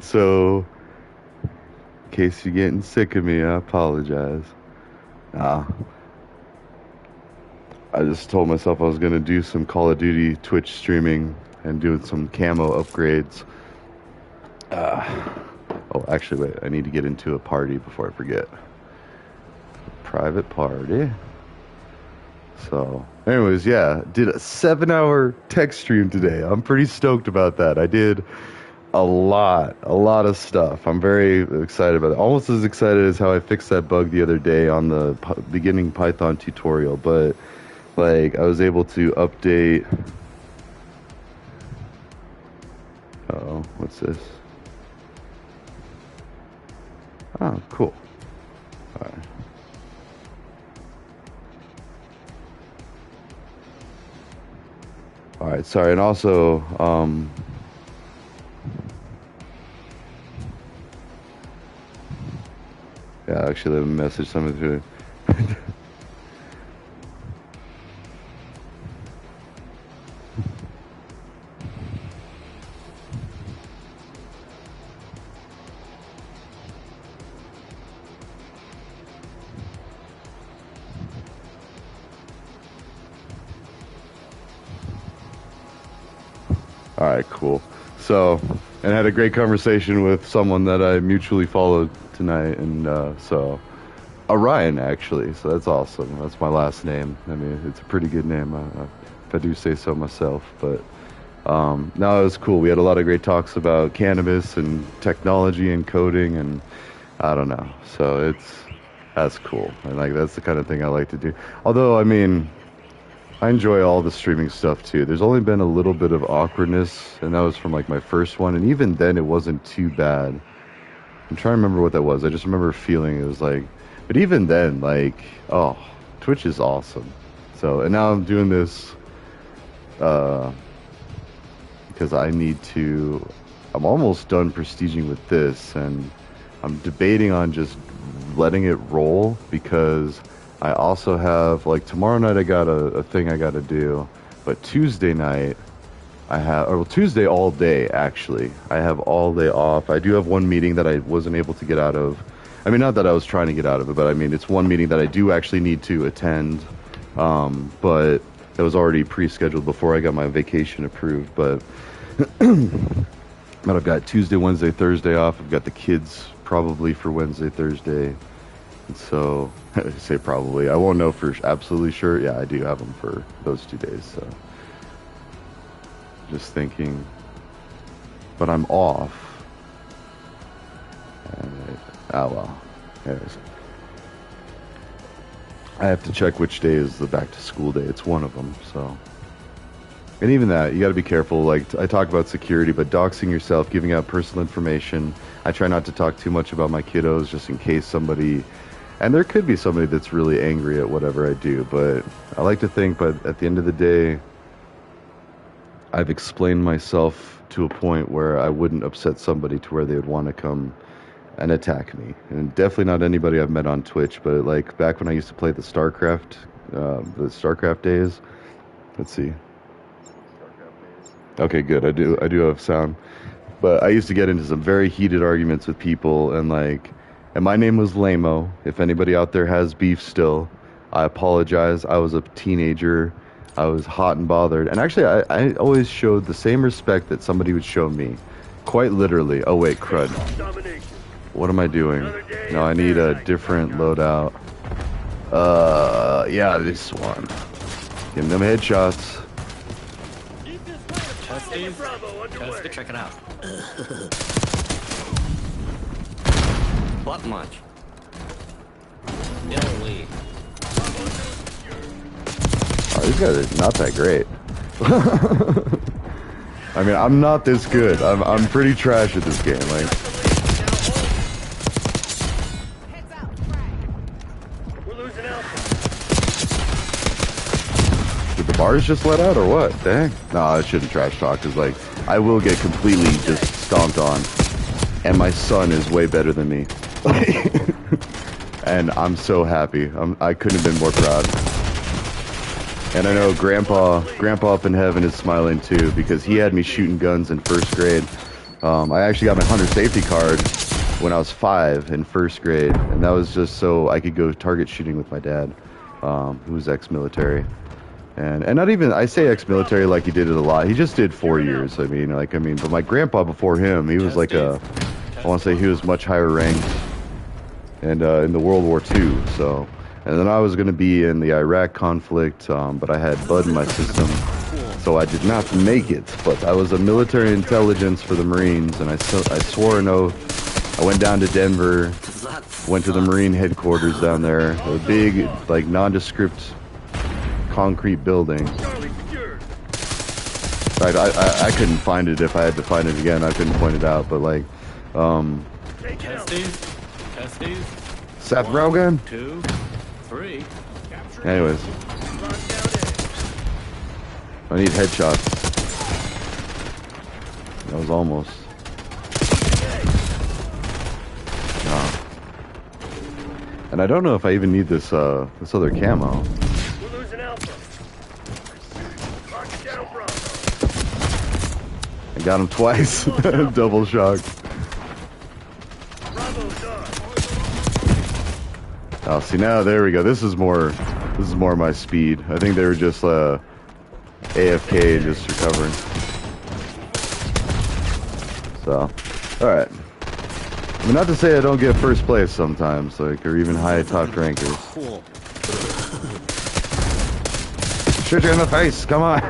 So, in case you're getting sick of me, I apologize. Nah, I just told myself I was gonna do some Call of Duty Twitch streaming and doing some camo upgrades. Uh, oh, actually, wait. I need to get into a party before I forget. Private party. So, anyways, yeah, did a 7-hour tech stream today. I'm pretty stoked about that. I did a lot of stuff. I'm very excited about it. Almost as excited as how I fixed that bug the other day on the beginning Python tutorial. But like, I was able to update. Oh, what's this? Oh, cool. All right. All right, sorry, and also, yeah, actually, let me message somebody through. All right, cool. So, and I had a great conversation with someone that I mutually followed tonight, and so, Orion actually. So that's awesome. That's my last name. I mean, it's a pretty good name, if I do say so myself. But no, it was cool. We had a lot of great talks about cannabis and technology and coding, and I don't know. So that's cool, and like that's the kind of thing I like to do. Although, I mean, I enjoy all the streaming stuff too. There's only been a little bit of awkwardness, and that was from like my first one, and even then it wasn't too bad. I'm trying to remember what that was. I just remember feeling it was like, but even then, like, oh, Twitch is awesome. So, and now I'm doing this because I need to. I'm almost done prestiging with this, and I'm debating on just letting it roll because I also have, like, tomorrow night I got a thing I got to do, but Tuesday night I have, or well, Tuesday all day actually. I have all day off. I do have one meeting that I wasn't able to get out of. I mean, not that I was trying to get out of it, but I mean, it's one meeting that I do actually need to attend, but it was already pre-scheduled before I got my vacation approved, but but I've got Tuesday, Wednesday, Thursday off. I've got the kids probably for Wednesday, Thursday. And so, I say probably. I won't know for absolutely sure. Yeah, I do have them for those 2 days. So, just thinking. But I'm off. Oh well. Anyways. I have to check which day is the back to school day. It's one of them, so. And even that, you got to be careful. Like, I talk about security, but doxing yourself, giving out personal information. I try not to talk too much about my kiddos just in case somebody, and there could be somebody that's really angry at whatever I do, but I like to think, but at the end of the day, I've explained myself to a point where I wouldn't upset somebody to where they would want to come and attack me. And definitely not anybody I've met on Twitch, but like back when I used to play the StarCraft days. Let's see. Okay, good. I do have sound. But I used to get into some very heated arguments with people, and like, and my name was Lamo. If anybody out there has beef still, I apologize. I was a teenager. I was hot and bothered. And actually, I always showed the same respect that somebody would show me. Quite literally. Oh, wait, crud. What am I doing? No, I need a different loadout. Yeah, this one. Give them headshots. Let's check it out. What much? Billy. Oh, these guys are not that great. I mean, I'm not this good. I'm pretty trash at this game. Like, did the bars just let out or what? Dang. No, I shouldn't trash talk because like I will get completely just stomped on, and my son is way better than me. And I'm so happy. I couldn't have been more proud. And I know Grandpa up in heaven is smiling too because he had me shooting guns in first grade. I actually got my hunter safety card when I was 5 in first grade, and that was just so I could go target shooting with my dad, who was ex-military. And not even, I say ex-military like he did it a lot. He just did 4 years. I mean, but my grandpa before him, he was like I want to say he was much higher ranked, and in the World War II. So, and then I was going to be in the Iraq conflict, but I had blood in my system, so I did not make it. But I was a military intelligence for the Marines, and I swore an oath. I went down to Denver, went to the Marine headquarters down there, a big, like, nondescript concrete building. Right, I couldn't find it. If I had to find it again, I couldn't point it out, but like, Testes. Seth Rogen? 2, 3. Anyways. I need headshots. That was almost. No. And I don't know if I even need this this other camo. We're losing Alpha. Lock it down, Bravo. I got him twice. Double shock. Bravo's done. Oh, see now, there we go. This is more my speed. I think they were just AFK, just recovering. So, all right. I mean, not to say I don't get first place sometimes, like, or even high top rankers. Cool. Shoot you in the face! Come on!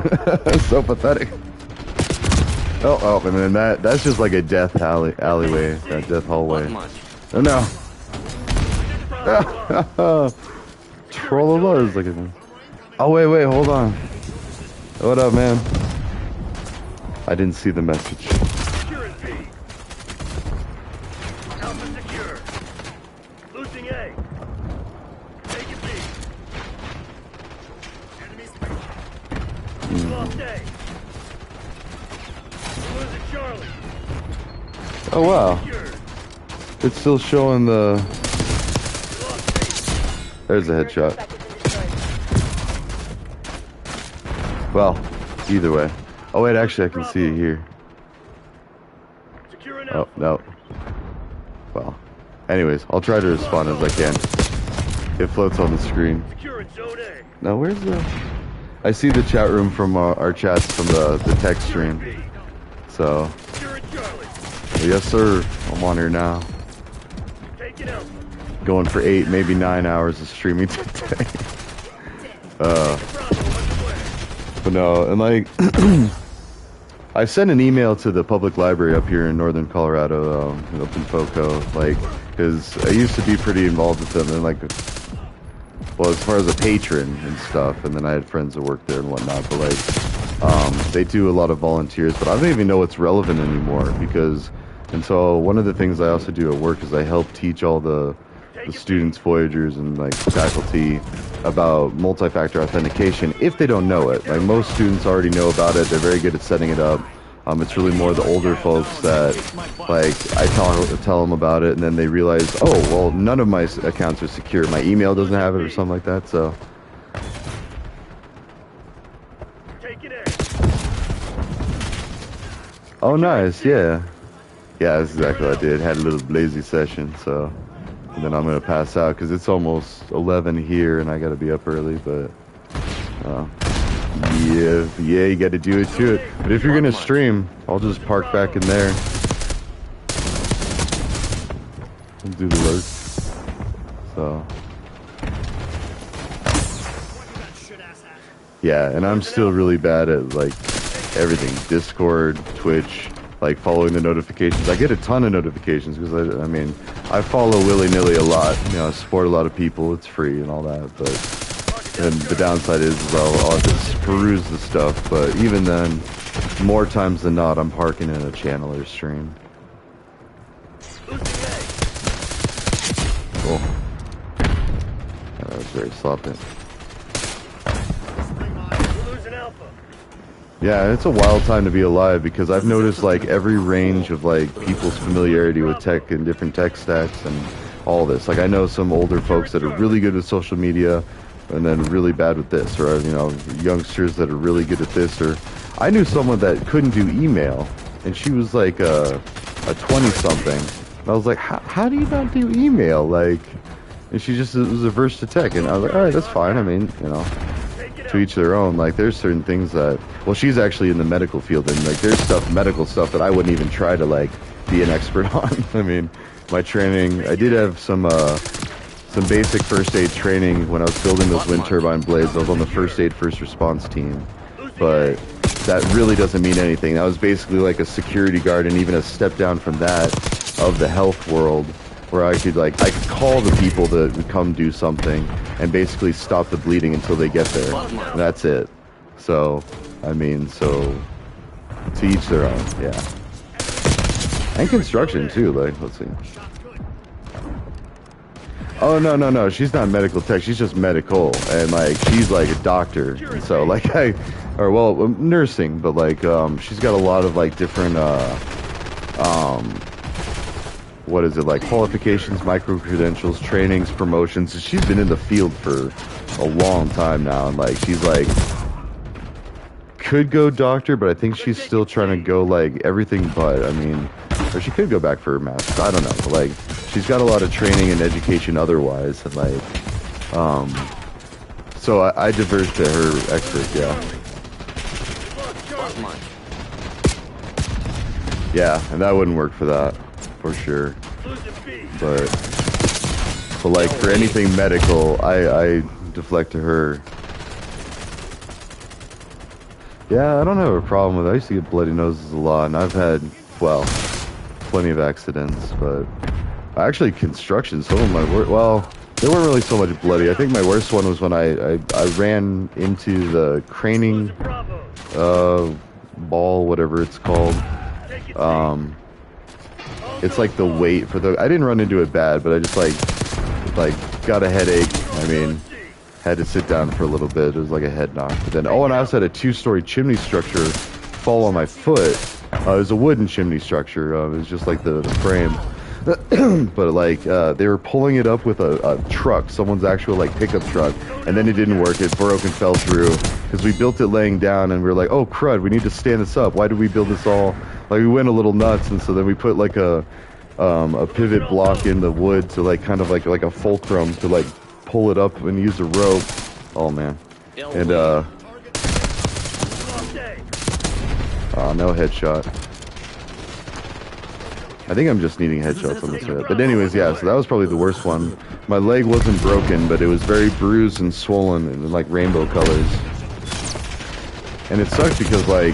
So pathetic. Oh, and then that's just like a death alleyway, that death hallway. Oh no! Troll alert! Look at me. Oh wait, hold on. What up, man? I didn't see the message. Securing B. Alpha secure. Losing A. Taking B. Enemies. Lost A. Losing Charlie. Oh wow! Secured. It's still showing the. Lost B. There's a headshot. Well, either way. Oh wait, actually I can see it here. Securing Oh, Alpha. no. Well, anyways, I'll try to respond as I can. It floats on the screen. Securing Zone A. Now, where's the... I see the chat room from our chats from the text stream. B. So, Securing Charlie. yes sir, I'm on here now. Taking Alpha. Going for 8, maybe 9 hours of streaming today. Bravo underway. But no, and like... I sent an email to the public library up here in northern Colorado, up in Foco, like, because I used to be pretty involved with them, and like, well, as far as a patron and stuff, and then I had friends that worked there and whatnot, but like, they do a lot of volunteers, but I don't even know what's relevant anymore, because, and so one of the things I also do at work is I help teach all the students, Voyagers, and like faculty about multi-factor authentication if they don't know it. Like most students already know about it, they're very good at setting it up. It's really more the older folks that, like, I tell them about it, and then they realize, oh, well, none of my accounts are secure. My email doesn't have it or something like that, so. Taking A. Oh, nice, yeah. Yeah, that's exactly what I did. Had a little lazy session, so. And then I'm going to pass out because it's almost 11 here and I got to be up early, but yeah, you got to do it to it. But if you're going to stream, I'll just park back in there. I'll do the lurk. So. Yeah, and I'm still really bad at like everything. Discord, Twitch, like following the notifications. I get a ton of notifications because I mean, I follow willy-nilly a lot. You know, I support a lot of people. It's free and all that. But and the downside is I'll have to peruse the stuff. But even then, more times than not, I'm parking in a channel or stream. Cool. That was very sloppy. Yeah, it's a wild time to be alive because I've noticed like every range of like people's familiarity with tech and different tech stacks and all this. Like I know some older folks that are really good with social media and then really bad with this, or you know, youngsters that are really good at this, or I knew someone that couldn't do email and she was like a 20-something. And I was like, how do you not do email? Like, and she just was averse to tech, and I was like, all right, that's fine. I mean, you know, to each their own. Like, there's certain things that, well, she's actually in the medical field, and like, there's medical stuff that I wouldn't even try to like be an expert on. I mean, my training, I did have some basic first aid training when I was building those wind turbine blades. I was on the first aid first response team, but that really doesn't mean anything. That was basically like a security guard, and even a step down from that of the health world, where I could call the people to come do something and basically stop the bleeding until they get there. And that's it. So, I mean, so to each their own, yeah. And construction too, like, let's see. Oh, no, she's not medical tech, she's just medical, and like, she's like a doctor, and so like nursing, but like, she's got a lot of like different, what is it, like qualifications, micro-credentials, trainings, promotions. She's been in the field for a long time now, and like, she's like, could go doctor, but I think she's still trying to go like everything but, I mean, or she could go back for her master's, I don't know, but like, she's got a lot of training and education otherwise, and like, so I diverge to her expert, yeah. Yeah, and that wouldn't work for that, for sure. But like, for anything medical, I deflect to her. Yeah, I don't have a problem with it. I used to get bloody noses a lot, and I've had, well, plenty of accidents, but actually construction, some of my work, well, they weren't really so much bloody. I think my worst one was when I ran into the craning ball, whatever it's called. It's like the weight for the, I didn't run into it bad, but I just like got a headache. I mean, had to sit down for a little bit. It was like a head knock. But then, oh, and I also had a 2-story chimney structure fall on my foot. It was a wooden chimney structure. It was just like the frame. But like, they were pulling it up with a truck, someone's actual like pickup truck, and then it didn't work. It broke and fell through because we built it laying down, and we were like, oh crud, we need to stand this up. Why did we build this all? Like, we went a little nuts, and so then we put like a pivot block in the wood to like kind of like a fulcrum to like pull it up and use a rope. Oh man, and no headshot. I think I'm just needing headshots on this head. But anyways, yeah, so that was probably the worst one. My leg wasn't broken, but it was very bruised and swollen in like rainbow colors. And it sucked because like,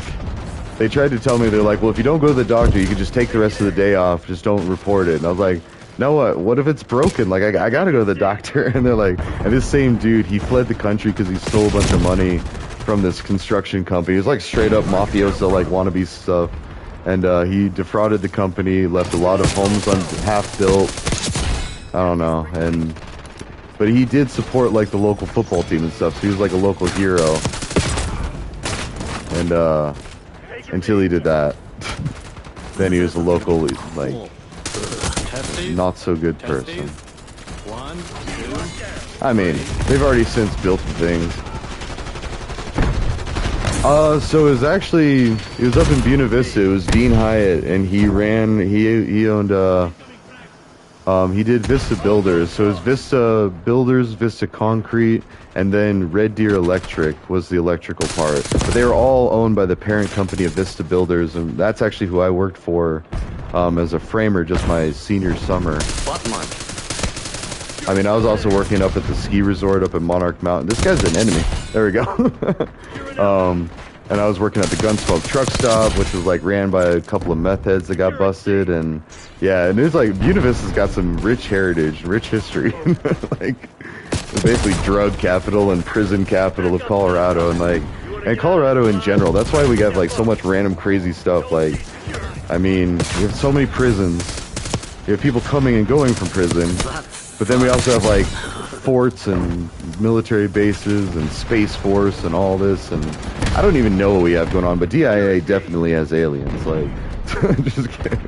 they tried to tell me, they're like, well, if you don't go to the doctor, you can just take the rest of the day off, just don't report it. And I was like, no, what if it's broken? Like, I gotta go to the doctor. And they're like, and this same dude, he fled the country because he stole a bunch of money from this construction company. He was like straight up mafioso, like wannabe stuff. And he defrauded the company, left a lot of homes half built. I don't know, but he did support like the local football team and stuff. So he was like a local hero. And until he did that, then he was a local like not so good person. I mean, they've already since built the things. So it was up in Buena Vista. It was Dean Hyatt, and he owned, he did Vista Builders. So it was Vista Builders, Vista Concrete, and then Red Deer Electric was the electrical part. But they were all owned by the parent company of Vista Builders, and that's actually who I worked for as a framer just my senior summer. I mean, I was also working up at the ski resort up at Monarch Mountain. This guy's an enemy. There we go. And I was working at the Gunsmoke truck stop, which was like ran by a couple of meth heads that got busted. And yeah, and it was like, Buena Vista's got some rich heritage, rich history. Like, it's basically drug capital and prison capital of Colorado, and Colorado in general. That's why we got like so much random crazy stuff. Like, I mean, we have so many prisons. You have people coming and going from prison. But then we also have like forts and military bases and Space Force and all this, and I don't even know what we have going on, but DIA definitely has aliens, like, just kidding.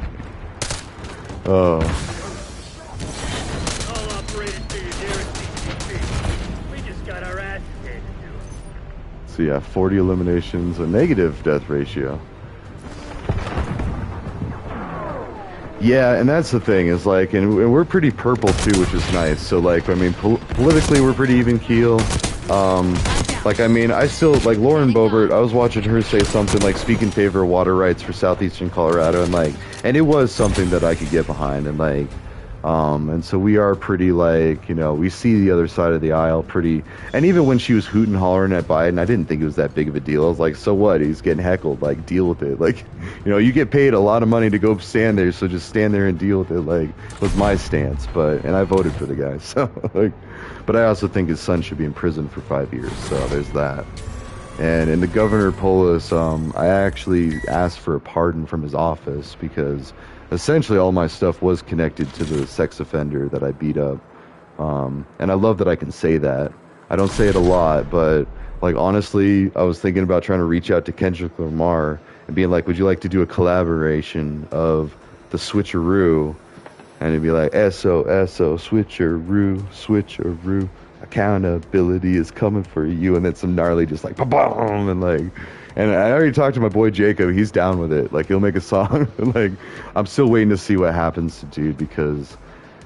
Oh. All operated to your nearest CCP. We just got our asses handed to us. So yeah, 40 eliminations, a negative death ratio. Yeah, and that's the thing is like, and we're pretty purple too, which is nice. So like, I mean, politically we're pretty even keel. Like, I mean, I still like Lauren Boebert. I was watching her say something like speak in favor of water rights for southeastern Colorado, and like, and it was something that I could get behind, and like, and so we are pretty like, you know, we see the other side of the aisle pretty. And even when she was hooting hollering at Biden, I didn't think it was that big of a deal. I was like, so what? He's getting heckled. Like, deal with it. Like, you know, you get paid a lot of money to go stand there, so just stand there and deal with it. Like, was my stance. But and I voted for the guy. So like, but I also think his son should be in prison for 5 years. So there's that. And in the Governor Polis, I actually asked for a pardon from his office because essentially all my stuff was connected to the sex offender that I beat up. And I love that I can say that. I don't say it a lot, but like honestly, I was thinking about trying to reach out to Kendrick Lamar and being like, would you like to do a collaboration of the Switcheroo? And it'd be like, S-O-S-O, switcheroo, switcheroo. Accountability is coming for you. And then some gnarly just like, ba-boom, and like, and I already talked to my boy Jacob. He's down with it. Like, he'll make a song. Like, I'm still waiting to see what happens to dude because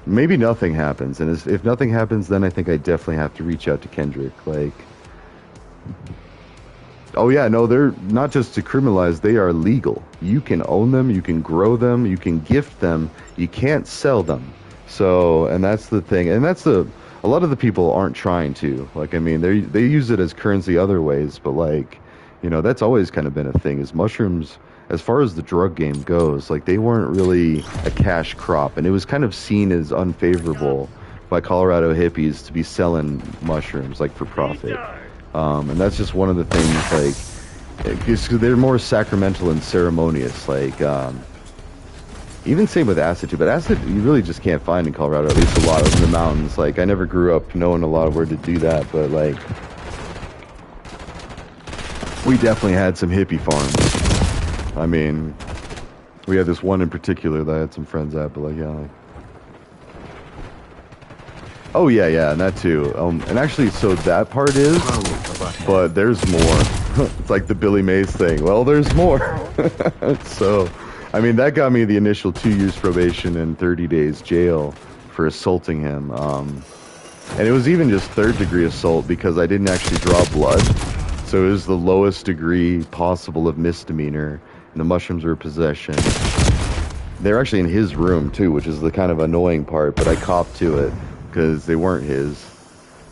maybe nothing happens. And if nothing happens, then I think I definitely have to reach out to Kendrick. Like, oh yeah, no, they're not just decriminalized, they are legal. You can own them, you can grow them, you can gift them, you can't sell them. So, and that's the thing, and that's a lot of the people aren't trying to. Like, I mean, they use it as currency other ways, but like, you know, that's always kind of been a thing, is mushrooms, as far as the drug game goes, like they weren't really a cash crop, and it was kind of seen as unfavorable by Colorado hippies to be selling mushrooms, like for profit. And that's just one of the things, like, they're more sacramental and ceremonious, like, even same with acid too, but acid you really just can't find in Colorado, at least a lot in the mountains. Like, I never grew up knowing a lot of where to do that, but like, we definitely had some hippie farms. I mean, we had this one in particular that I had some friends at, but like, yeah, like, oh yeah, and that too. And actually, so that part is, but there's more. It's like the Billy Mays thing. Well, there's more. So, I mean, that got me the initial 2 years probation and 30 days jail for assaulting him. And it was even just third degree assault because I didn't actually draw blood. So it was the lowest degree possible of misdemeanor, and the mushrooms were possession. They're actually in his room too, which is the kind of annoying part, but I copped to it because they weren't his.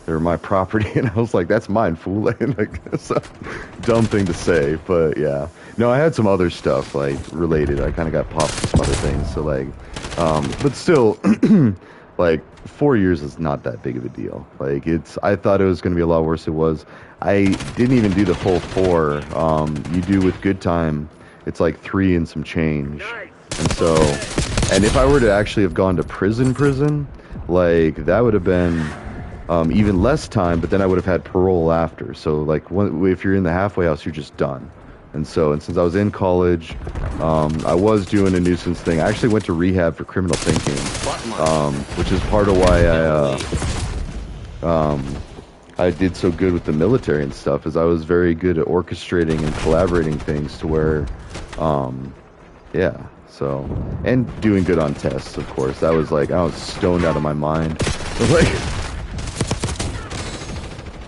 They were my property, and I was like, that's mine, fool. Like, that's a dumb thing to say, but yeah. No, I had some other stuff, like, related. I kind of got popped for some other things, so like, but still, like, 4 years is not that big of a deal. Like, I thought it was going to be a lot worse. It was. I didn't even do the full 4. You do with good time, it's like 3 and some change. And so, and if I were to actually have gone to prison, like, that would have been even less time, but then I would have had parole after. So, like, if you're in the halfway house, you're just done. And so, and since I was in college, I was doing a nuisance thing. I actually went to rehab for criminal thinking, which is part of why I did so good with the military and stuff, is I was very good at orchestrating and collaborating things to where, yeah, so, and doing good on tests, of course. That was like, I was stoned out of my mind. Like,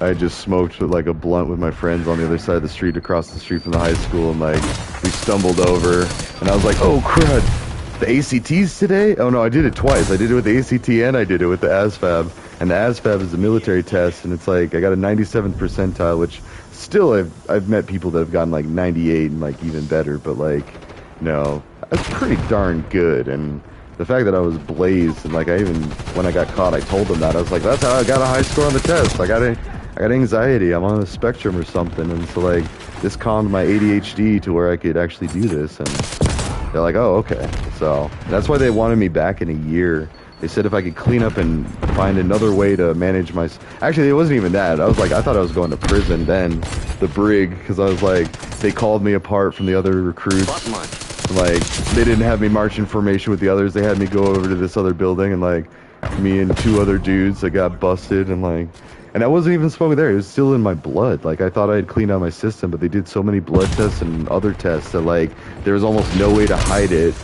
I just smoked like a blunt with my friends on the other side of the street, across the street from the high school, and like, we stumbled over, and I was like, oh crud, the ACTs today? Oh no, I did it twice. I did it with the ACT and I did it with the ASVAB. And the ASVAB is a military test, and it's like, I got a 97th percentile, which still I've met people that have gotten like 98 and like even better, but like, no, that's pretty darn good. And the fact that I was blazed, and like, I even, when I got caught, I told them that. I was like, that's how I got a high score on the test. I got anxiety. I'm on the spectrum or something. And so like, this calmed my ADHD to where I could actually do this. And they're like, oh, okay. So that's why they wanted me back in a year. They said if I could clean up and find another way to manage my... Actually, it wasn't even that. I was like, I thought I was going to prison then, the brig, because I was like, they called me apart from the other recruits. Like, they didn't have me march in formation with the others. They had me go over to this other building, and like, me and 2 other dudes that got busted, and like... And I wasn't even smoking there. It was still in my blood. Like, I thought I had cleaned out my system, but they did so many blood tests and other tests that like, there was almost no way to hide it.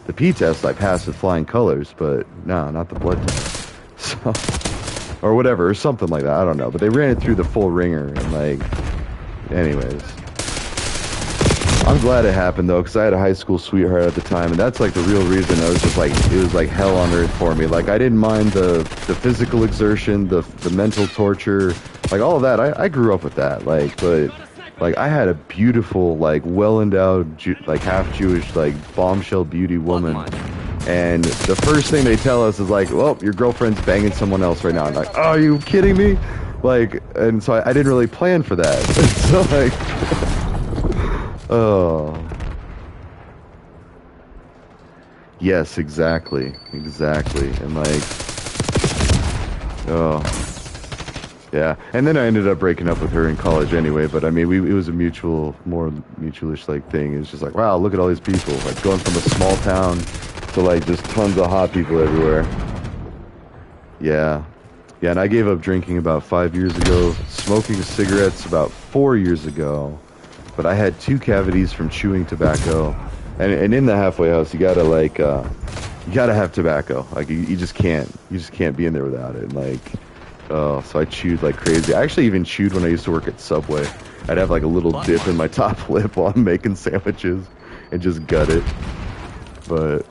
The P test I passed with flying colors, but no, not the blood test. So, or whatever, or something like that. I don't know. But they ran it through the full ringer, and like, anyways. I'm glad it happened though, because I had a high school sweetheart at the time, and that's like the real reason. I was just like, it was like hell on earth for me. Like I didn't mind the physical exertion, the mental torture, like all of that. I grew up with that. Like, but like I had a beautiful, like well endowed, like half Jewish, like bombshell beauty woman. And the first thing they tell us is like, well, your girlfriend's banging someone else right now. I'm like, oh, are you kidding me? Like, and so I didn't really plan for that. So like, oh. Yes, exactly. And like, oh. Yeah. And then I ended up breaking up with her in college anyway, but I mean, it was a more mutualish like thing. It was just like, wow, look at all these people. Like going from a small town to like just tons of hot people everywhere. Yeah. Yeah, and I gave up drinking about 5 years ago, smoking cigarettes about 4 years ago, but I had 2 cavities from chewing tobacco. And in the halfway house, you gotta like, you gotta have tobacco. Like you just can't be in there without it. And like, oh, so I chewed like crazy. I actually even chewed when I used to work at Subway. I'd have like a little dip in my top lip while I'm making sandwiches and just gut it. But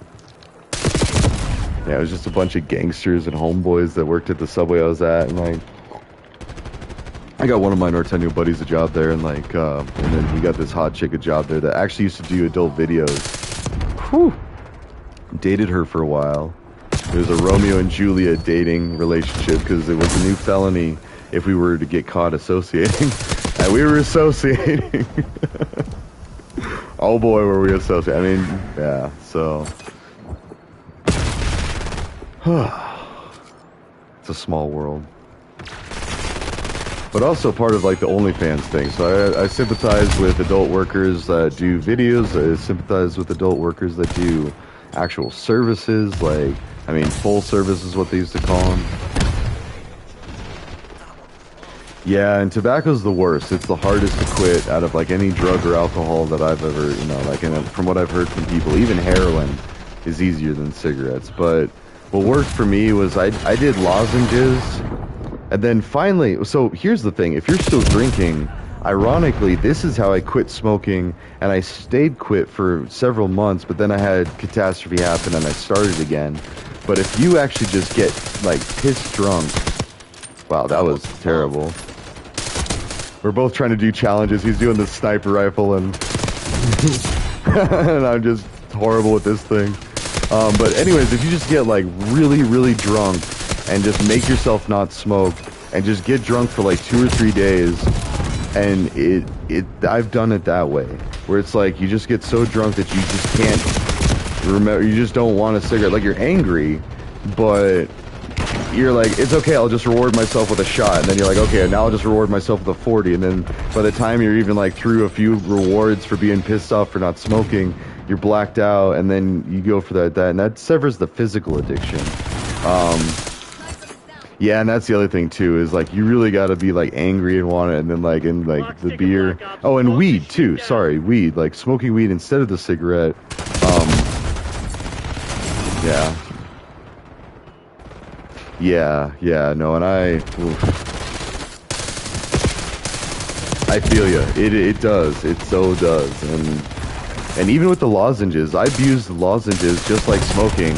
yeah, it was just a bunch of gangsters and homeboys that worked at the Subway I was at, and like, I got one of my Norteño buddies a job there, and like, and then we got this hot chick a job there that actually used to do adult videos. Whew. Dated her for a while. It was a Romeo and Juliet dating relationship because it was a new felony if we were to get caught associating. And we were associating. Oh boy, were we associating. I mean, yeah, so. It's a small world. But also part of like the OnlyFans thing. So I sympathize with adult workers that do videos. I sympathize with adult workers that do actual services. Like, I mean, full service is what they used to call them. Yeah, and tobacco's the worst. It's the hardest to quit out of like any drug or alcohol that I've ever, you know, like, and from what I've heard from people, even heroin is easier than cigarettes. But what worked for me was I did lozenges, and then finally, so here's the thing, if you're still drinking, ironically, this is how I quit smoking, and I stayed quit for several months, but then I had catastrophe happen and I started again. But if you actually just get like pissed drunk, wow, that was terrible. We're both trying to do challenges. He's doing the sniper rifle, and and I'm just horrible with this thing. But anyways, if you just get like really, really drunk and just make yourself not smoke and just get drunk for like 2 or 3 days, and I've done it that way, where it's like you just get so drunk that you just can't remember, you just don't want a cigarette. Like you're angry, but you're like, it's okay, I'll just reward myself with a shot. And then you're like, okay, now I'll just reward myself with a 40. And then by the time you're even like through a few rewards for being pissed off for not smoking, you're blacked out, and then you go for that, and that severs the physical addiction. Yeah, and that's the other thing too, is like you really got to be like angry and want it, and then like in like the beer. Oh, and weed too. Sorry, weed. Like smoking weed instead of the cigarette. Yeah, no, and I feel you. It does. It so does. And even with the lozenges, I've used lozenges just like smoking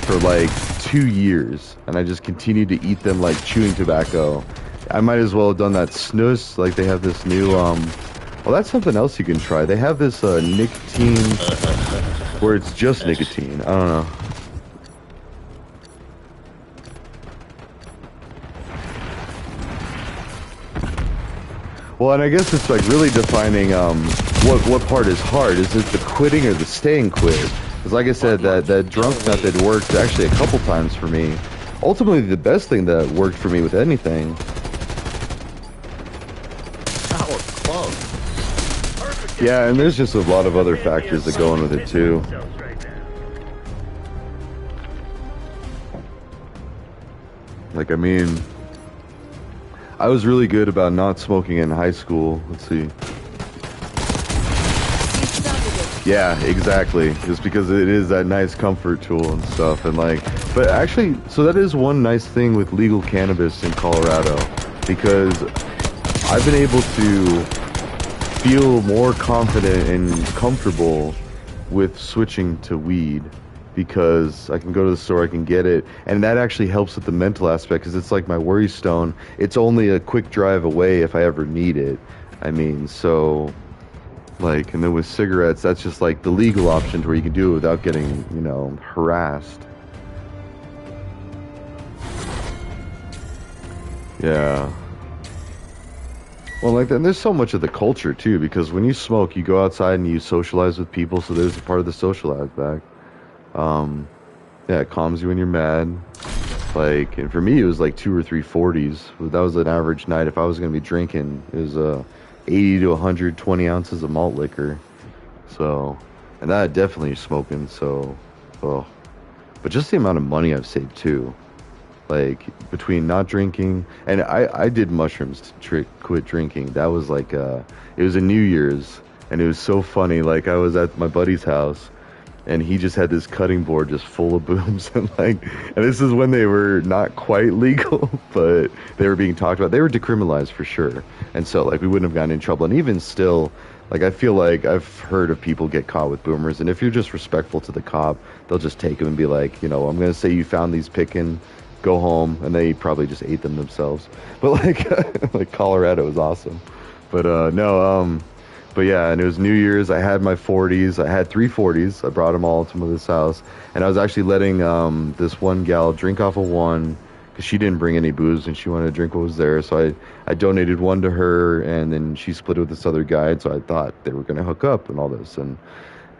for like 2 years, and I just continued to eat them like chewing tobacco. I might as well have done that snus. Like they have this new well, that's something else you can try. They have this nicotine where it's just nicotine. I don't know. Well, and I guess it's like really defining what part is hard. Is it the quitting or the staying quit? Because like I said, that drunk method worked actually a couple times for me. Ultimately, the best thing that worked for me with anything. That was close. Yeah, and there's just a lot of other factors that go in with it too. Like, I mean, I was really good about not smoking in high school. Let's see. Yeah, exactly. Just because it is that nice comfort tool and stuff, and like, but actually, so that is one nice thing with legal cannabis in Colorado, because I've been able to feel more confident and comfortable with switching to weed because I can go to the store, I can get it, and that actually helps with the mental aspect because it's like my worry stone. It's only a quick drive away if I ever need it. I mean, so like, and then with cigarettes, that's just like the legal option to where you can do it without getting, you know, harassed. Yeah. Well, like, and there's so much of the culture too, because when you smoke, you go outside and you socialize with people, so there's a part of the social aspect. Yeah, it calms you when you're mad. Like, and for me, it was like 2 or 3 40s. That was an average night. If I was gonna be drinking, it was 80 to 120 ounces of malt liquor. So, and that definitely smoking. So, oh, but just the amount of money I've saved too. Like between not drinking and I did mushrooms to quit drinking. That was like it was a New Year's and it was so funny. Like I was at my buddy's house and he just had this cutting board just full of booms and like, and this is when they were not quite legal, but they were being talked about. They were decriminalized for sure, and so like we wouldn't have gotten in trouble. And even still, like I feel like I've heard of people get caught with boomers, and if you're just respectful to the cop, they'll just take them and be like, you know, I'm gonna say you found these picking, go home, and they probably just ate them themselves. But like like Colorado is awesome. But no, but yeah, and it was New Year's. I had my 40s. I had 3 40s. I brought them all to this house, and I was actually letting this one gal drink off of one because she didn't bring any booze and she wanted to drink what was there. So I donated one to her, and then she split it with this other guy. So I thought they were gonna hook up and all this, and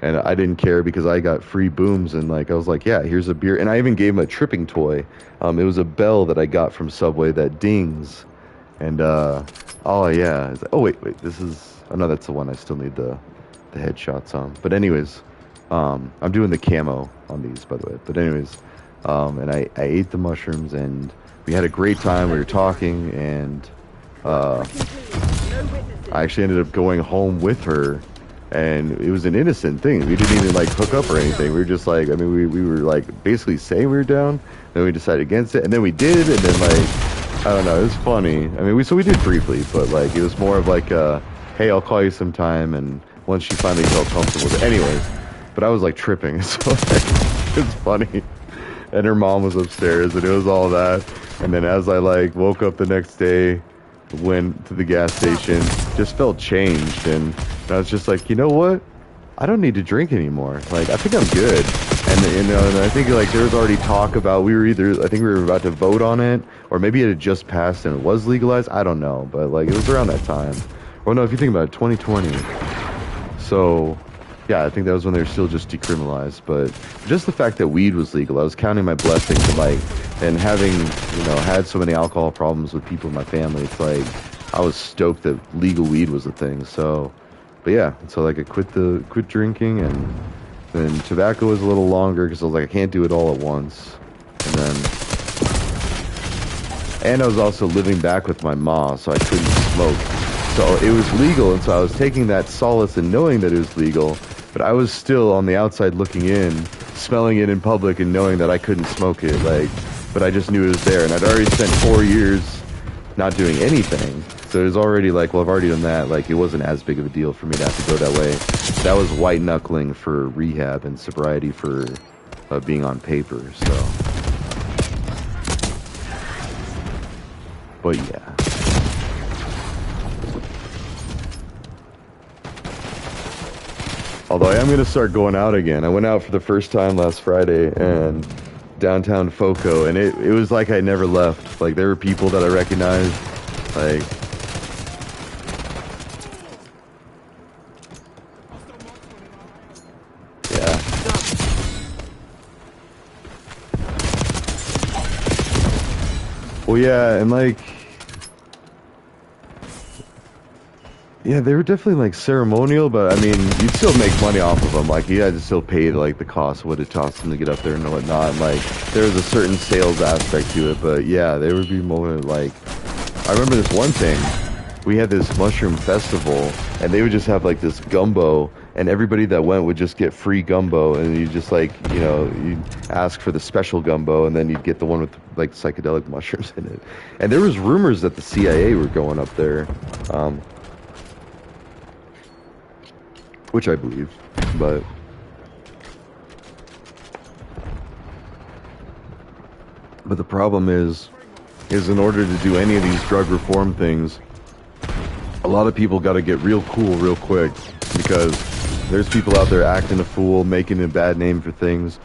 I didn't care because I got free booms, and like I was like, yeah, here's a beer, and I even gave him a tripping toy. It was a bell that I got from Subway that dings, and oh yeah, it's like, oh wait, this is. Oh no, that's the one I still need the headshots on. But anyways, I'm doing the camo on these, by the way. But anyways, and I ate the mushrooms and we had a great time. We were talking and I actually ended up going home with her, and it was an innocent thing. We didn't even like hook up or anything. We were just like, I mean, we were like basically saying we were down. Then we decided against it, and then we did, and then like I don't know, it was funny. I mean, we did briefly, but like it was more of like hey, I'll call you sometime, and once she finally felt comfortable with it. Anyways, but I was like tripping, so like, it's funny. And her mom was upstairs, and it was all that. And then as I like woke up the next day, went to the gas station, just felt changed, and I was just like, you know what? I don't need to drink anymore. Like, I think I'm good. And you know, and I think like there was already talk about I think we were about to vote on it, or maybe it had just passed and it was legalized. I don't know, but like it was around that time. Well, no, if you think about it, 2020. So, yeah, I think that was when they were still just decriminalized. But just the fact that weed was legal, I was counting my blessings. And, like, and having, you know, had so many alcohol problems with people in my family, it's like I was stoked that legal weed was a thing. So, but yeah, so like I quit drinking, and then tobacco was a little longer because I was like I can't do it all at once. And I was also living back with my mom, so I couldn't smoke. So it was legal, and so I was taking that solace in knowing that it was legal, but I was still on the outside looking in, smelling it in public and knowing that I couldn't smoke it, like, but I just knew it was there, and I'd already spent 4 years not doing anything, so it was already like, well, I've already done that, like, it wasn't as big of a deal for me to have to go that way. That was white knuckling for rehab and sobriety for being on paper, so. But yeah. Although I am going to start going out again. I went out for the first time last Friday and downtown Foco, and it was like I never left. Like there were people that I recognized. Like yeah. Well, yeah, and like yeah, they were definitely like ceremonial, but I mean, you'd still make money off of them. Like you had to still pay like the cost of what it cost them to get up there and whatnot. And, like there was a certain sales aspect to it, but yeah, there would be more like I remember this one thing. We had this mushroom festival, and they would just have like this gumbo, and everybody that went would just get free gumbo, and you just like, you know, you ask for the special gumbo, and then you'd get the one with like psychedelic mushrooms in it. And there was rumors that the CIA were going up there, which I believe, but the problem is in order to do any of these drug reform things, a lot of people got to get real cool real quick, because there's people out there acting a fool, making a bad name for things,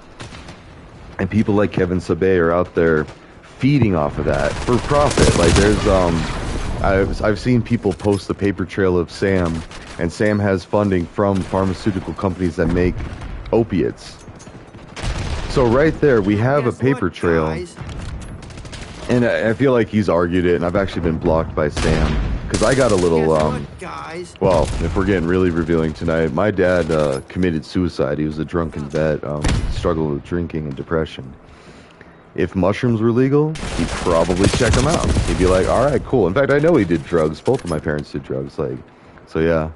and people like Kevin Sabet are out there feeding off of that for profit. Like there's I've seen people post the paper trail of Sam, and Sam has funding from pharmaceutical companies that make opiates. So right there we have a paper trail, and I feel like he's argued it, and I've actually been blocked by Sam. Because I got a little, well, if we're getting really revealing tonight, my dad committed suicide. He was a drunken vet, struggled with drinking and depression. If mushrooms were legal, he'd probably check them out. He'd be like, all right, cool. In fact, I know he did drugs. Both of my parents did drugs. Like, so yeah.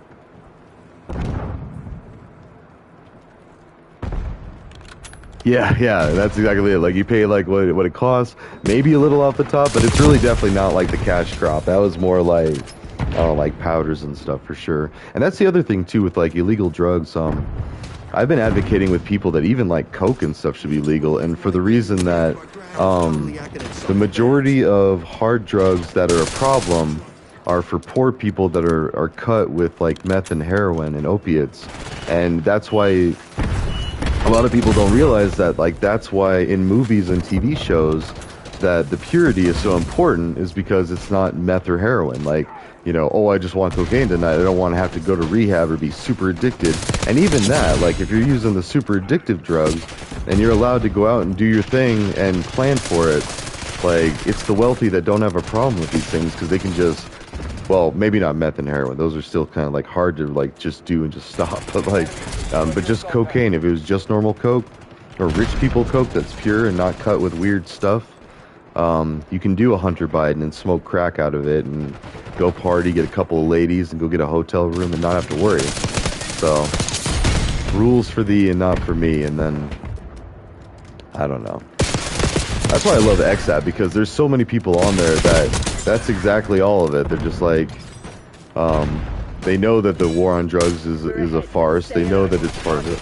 Yeah, that's exactly it. Like, you pay like what it costs, maybe a little off the top, but it's really definitely not like the cash crop. That was more like, I don't know, like powders and stuff for sure. And that's the other thing too with like illegal drugs. I've been advocating with people that even like coke and stuff should be legal, and for the reason that the majority of hard drugs that are a problem are for poor people that are cut with like meth and heroin and opiates, and that's why a lot of people don't realize that, like, that's why in movies and TV shows that the purity is so important, is because it's not meth or heroin. Like, you know, oh, I just want cocaine tonight. I don't want to have to go to rehab or be super addicted. And even that, like, if you're using the super addictive drugs and you're allowed to go out and do your thing and plan for it, like, it's the wealthy that don't have a problem with these things, because they can just, well, maybe not meth and heroin. Those are still kind of like hard to like just do and just stop. But like, but just cocaine. If it was just normal coke or rich people coke that's pure and not cut with weird stuff, you can do a Hunter Biden and smoke crack out of it and go party, get a couple of ladies, and go get a hotel room and not have to worry. So, rules for thee and not for me. And then, I don't know. That's why I love XApp, because there's so many people on there that's exactly all of it. They're just like, they know that the war on drugs is a farce. They know that it's part of it.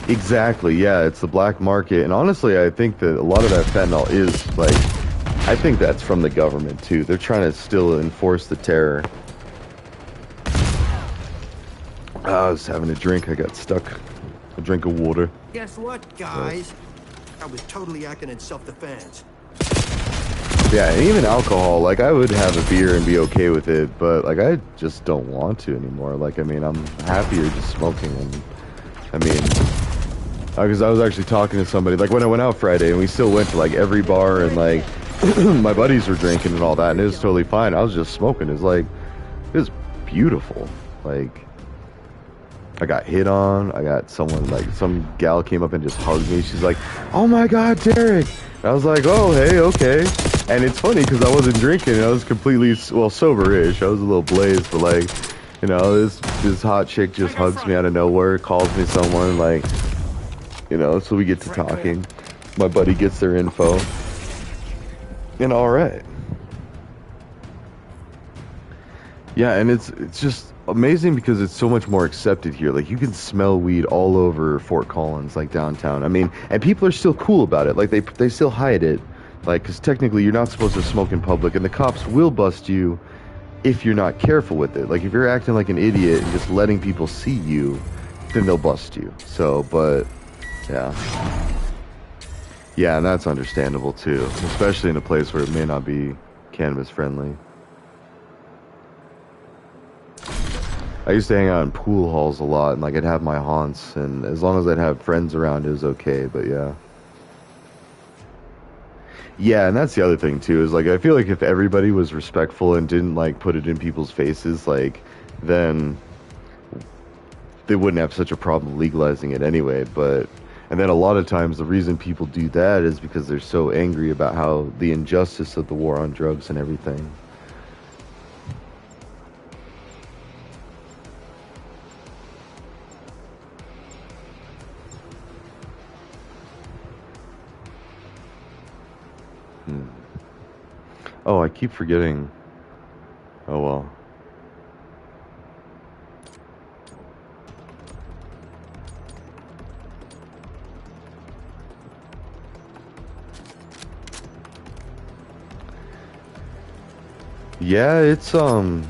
Exactly, yeah, it's the black market. And honestly, I think that a lot of that fentanyl is, like, I think that's from the government, too. They're trying to still enforce the terror. I was having a drink. I got stuck. A drink of water. Guess what, guys? I was totally acting in self-defense. Yeah, and even alcohol, like, I would have a beer and be okay with it, but, like, I just don't want to anymore. Like, I mean, I'm happier just smoking, and, I mean, because I was actually talking to somebody, like, when I went out Friday, and we still went to, like, every bar, and, like, my buddies were drinking and all that, and it was totally fine. I was just smoking. It was beautiful. Like, I got hit on. I got someone, like, some gal came up and just hugged me. She's like, "Oh my God, Derek." And I was like, "Oh, hey, okay." And it's funny because I wasn't drinking. And I was completely, well, sober-ish. I was a little blazed, but, like, you know, this hot chick just hugs me out of nowhere, calls me someone, like, you know, so we get to talking. My buddy gets their info. And all right. Yeah, and it's just amazing because it's so much more accepted here. Like, you can smell weed all over Fort Collins, like downtown. I mean, and people are still cool about it. Like, they still hide it. Like, because technically you're not supposed to smoke in public, and the cops will bust you if you're not careful with it. Like, if you're acting like an idiot and just letting people see you, then they'll bust you. So, but, yeah. Yeah, and that's understandable too, especially in a place where it may not be cannabis friendly. I used to hang out in pool halls a lot, and, like, I'd have my haunts, and as long as I'd have friends around, it was okay, but yeah. Yeah, and that's the other thing too, is, like, I feel like if everybody was respectful and didn't, like, put it in people's faces, like, then they wouldn't have such a problem legalizing it anyway. But, and then a lot of times the reason people do that is because they're so angry about how the injustice of the war on drugs and everything. Oh, I keep forgetting. Oh well. Yeah, it's Overdrive.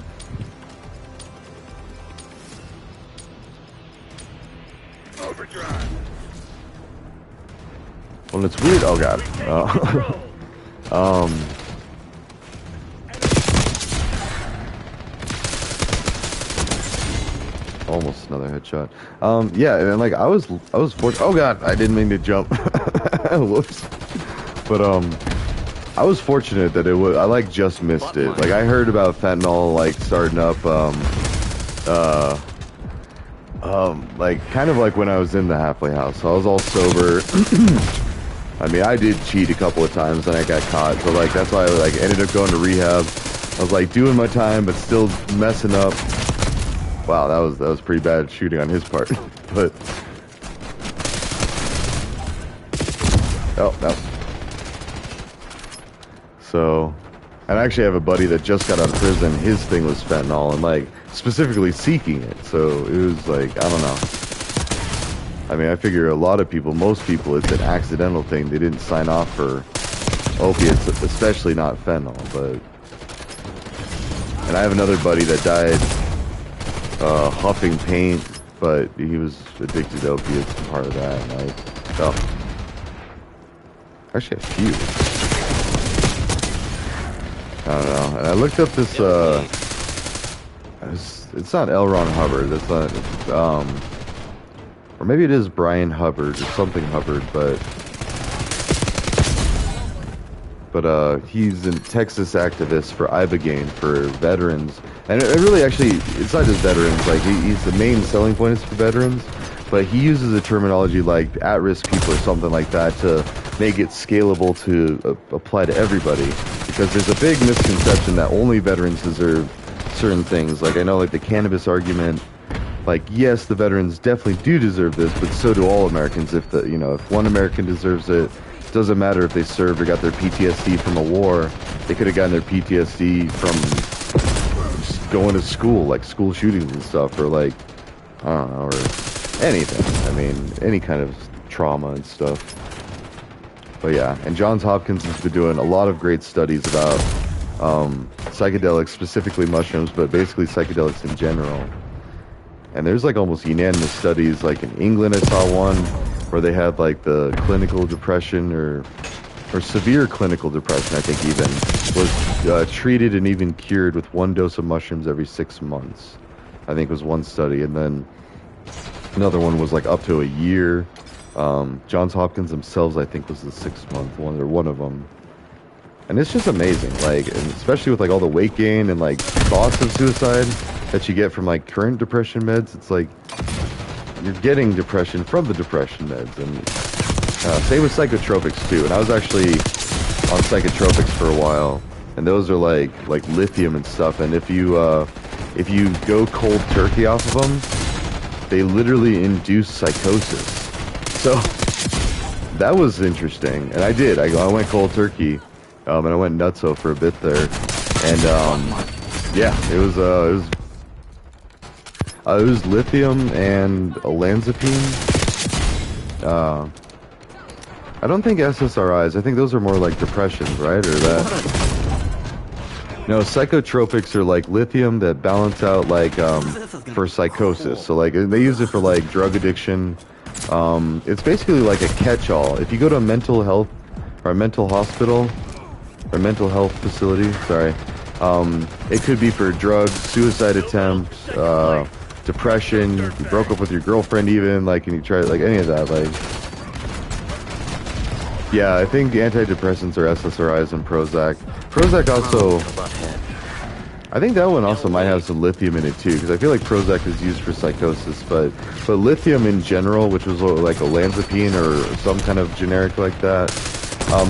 well, it's weird. Oh god. Um. Almost another headshot. Yeah, and like I was fortunate. Oh god, I didn't mean to jump. Whoops. But I was fortunate that it was. I like just missed it. Like I heard about fentanyl like starting up. Like kind of like when I was in the halfway house. So I was all sober. I mean, I did cheat a couple of times and I got caught. So like that's why I like ended up going to rehab. I was like doing my time but still messing up. Wow, that was pretty bad shooting on his part. But oh no. So, and I actually have a buddy that just got out of prison. His thing was fentanyl and like specifically seeking it. So it was like I don't know. I mean, I figure a lot of people, most people, it's an accidental thing. They didn't sign off for opiates, especially not fentanyl. But and I have another buddy that died huffing paint, but he was addicted to opiates and part of that. And like, oh, actually a few. I don't know. And I looked up this. It's not L. Ron Hubbard. That's not. Or maybe it is Brian Hubbard or something Hubbard, but he's a Texas activist for Ibogaine for veterans, and it really actually it's not just veterans. Like he's the main selling point is for veterans, but he uses a terminology like at-risk people or something like that to make it scalable to apply to everybody. Because there's a big misconception that only veterans deserve certain things. Like I know, like the cannabis argument. Like yes, the veterans definitely do deserve this, but so do all Americans. If if one American deserves it. Doesn't matter if they served or got their PTSD from a war. They could have gotten their PTSD from just going to school, like school shootings and stuff, or like, I don't know, or anything. I mean, any kind of trauma and stuff. But yeah, and Johns Hopkins has been doing a lot of great studies about psychedelics, specifically mushrooms, but basically psychedelics in general. And there's like almost unanimous studies, like in England I saw one, where they had like the clinical depression or severe clinical depression, I think even, was treated and even cured with 1 dose of mushrooms every 6 months. I think was one study. And then another one was like up to a year. Johns Hopkins themselves, I think, was the 6-month one, or one of them. And it's just amazing, like, and especially with like all the weight gain and like thoughts of suicide that you get from like current depression meds. It's like you're getting depression from the depression meds, and same with psychotropics too. And I was actually on psychotropics for a while, and those are like lithium and stuff. And if you go cold turkey off of them, they literally induce psychosis. So that was interesting, and I did. I went cold turkey, and I went nutso for a bit there, and yeah, it was lithium and olanzapine. I don't think SSRIs. I think those are more like depressions, right? Or that. No, psychotropics are like lithium that balance out like for psychosis. So like they use it for like drug addiction. It's basically like a catch-all. If you go to a mental health or a mental hospital or mental health facility, sorry, it could be for drugs, suicide attempts, depression, you broke up with your girlfriend even, like, and you try like any of that, like, yeah, I think antidepressants are SSRIs and Prozac. Prozac also, I think that one also might have some lithium in it too, because I feel like Prozac is used for psychosis, but lithium in general, which was like olanzapine or some kind of generic like that,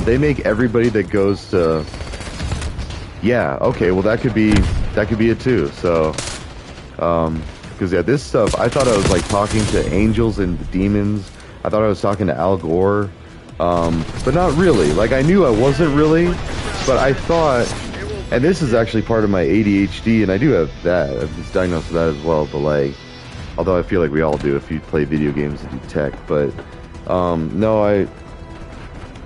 they make everybody that goes to, yeah, okay, well that could be it too. So, because yeah, this stuff, I thought I was like talking to angels and demons. I thought I was talking to Al Gore, but not really. Like I knew I wasn't really, but I thought And this is actually part of my ADHD, and I do have that. I was diagnosed with that as well, but like, although I feel like we all do if you play video games and do tech, but no,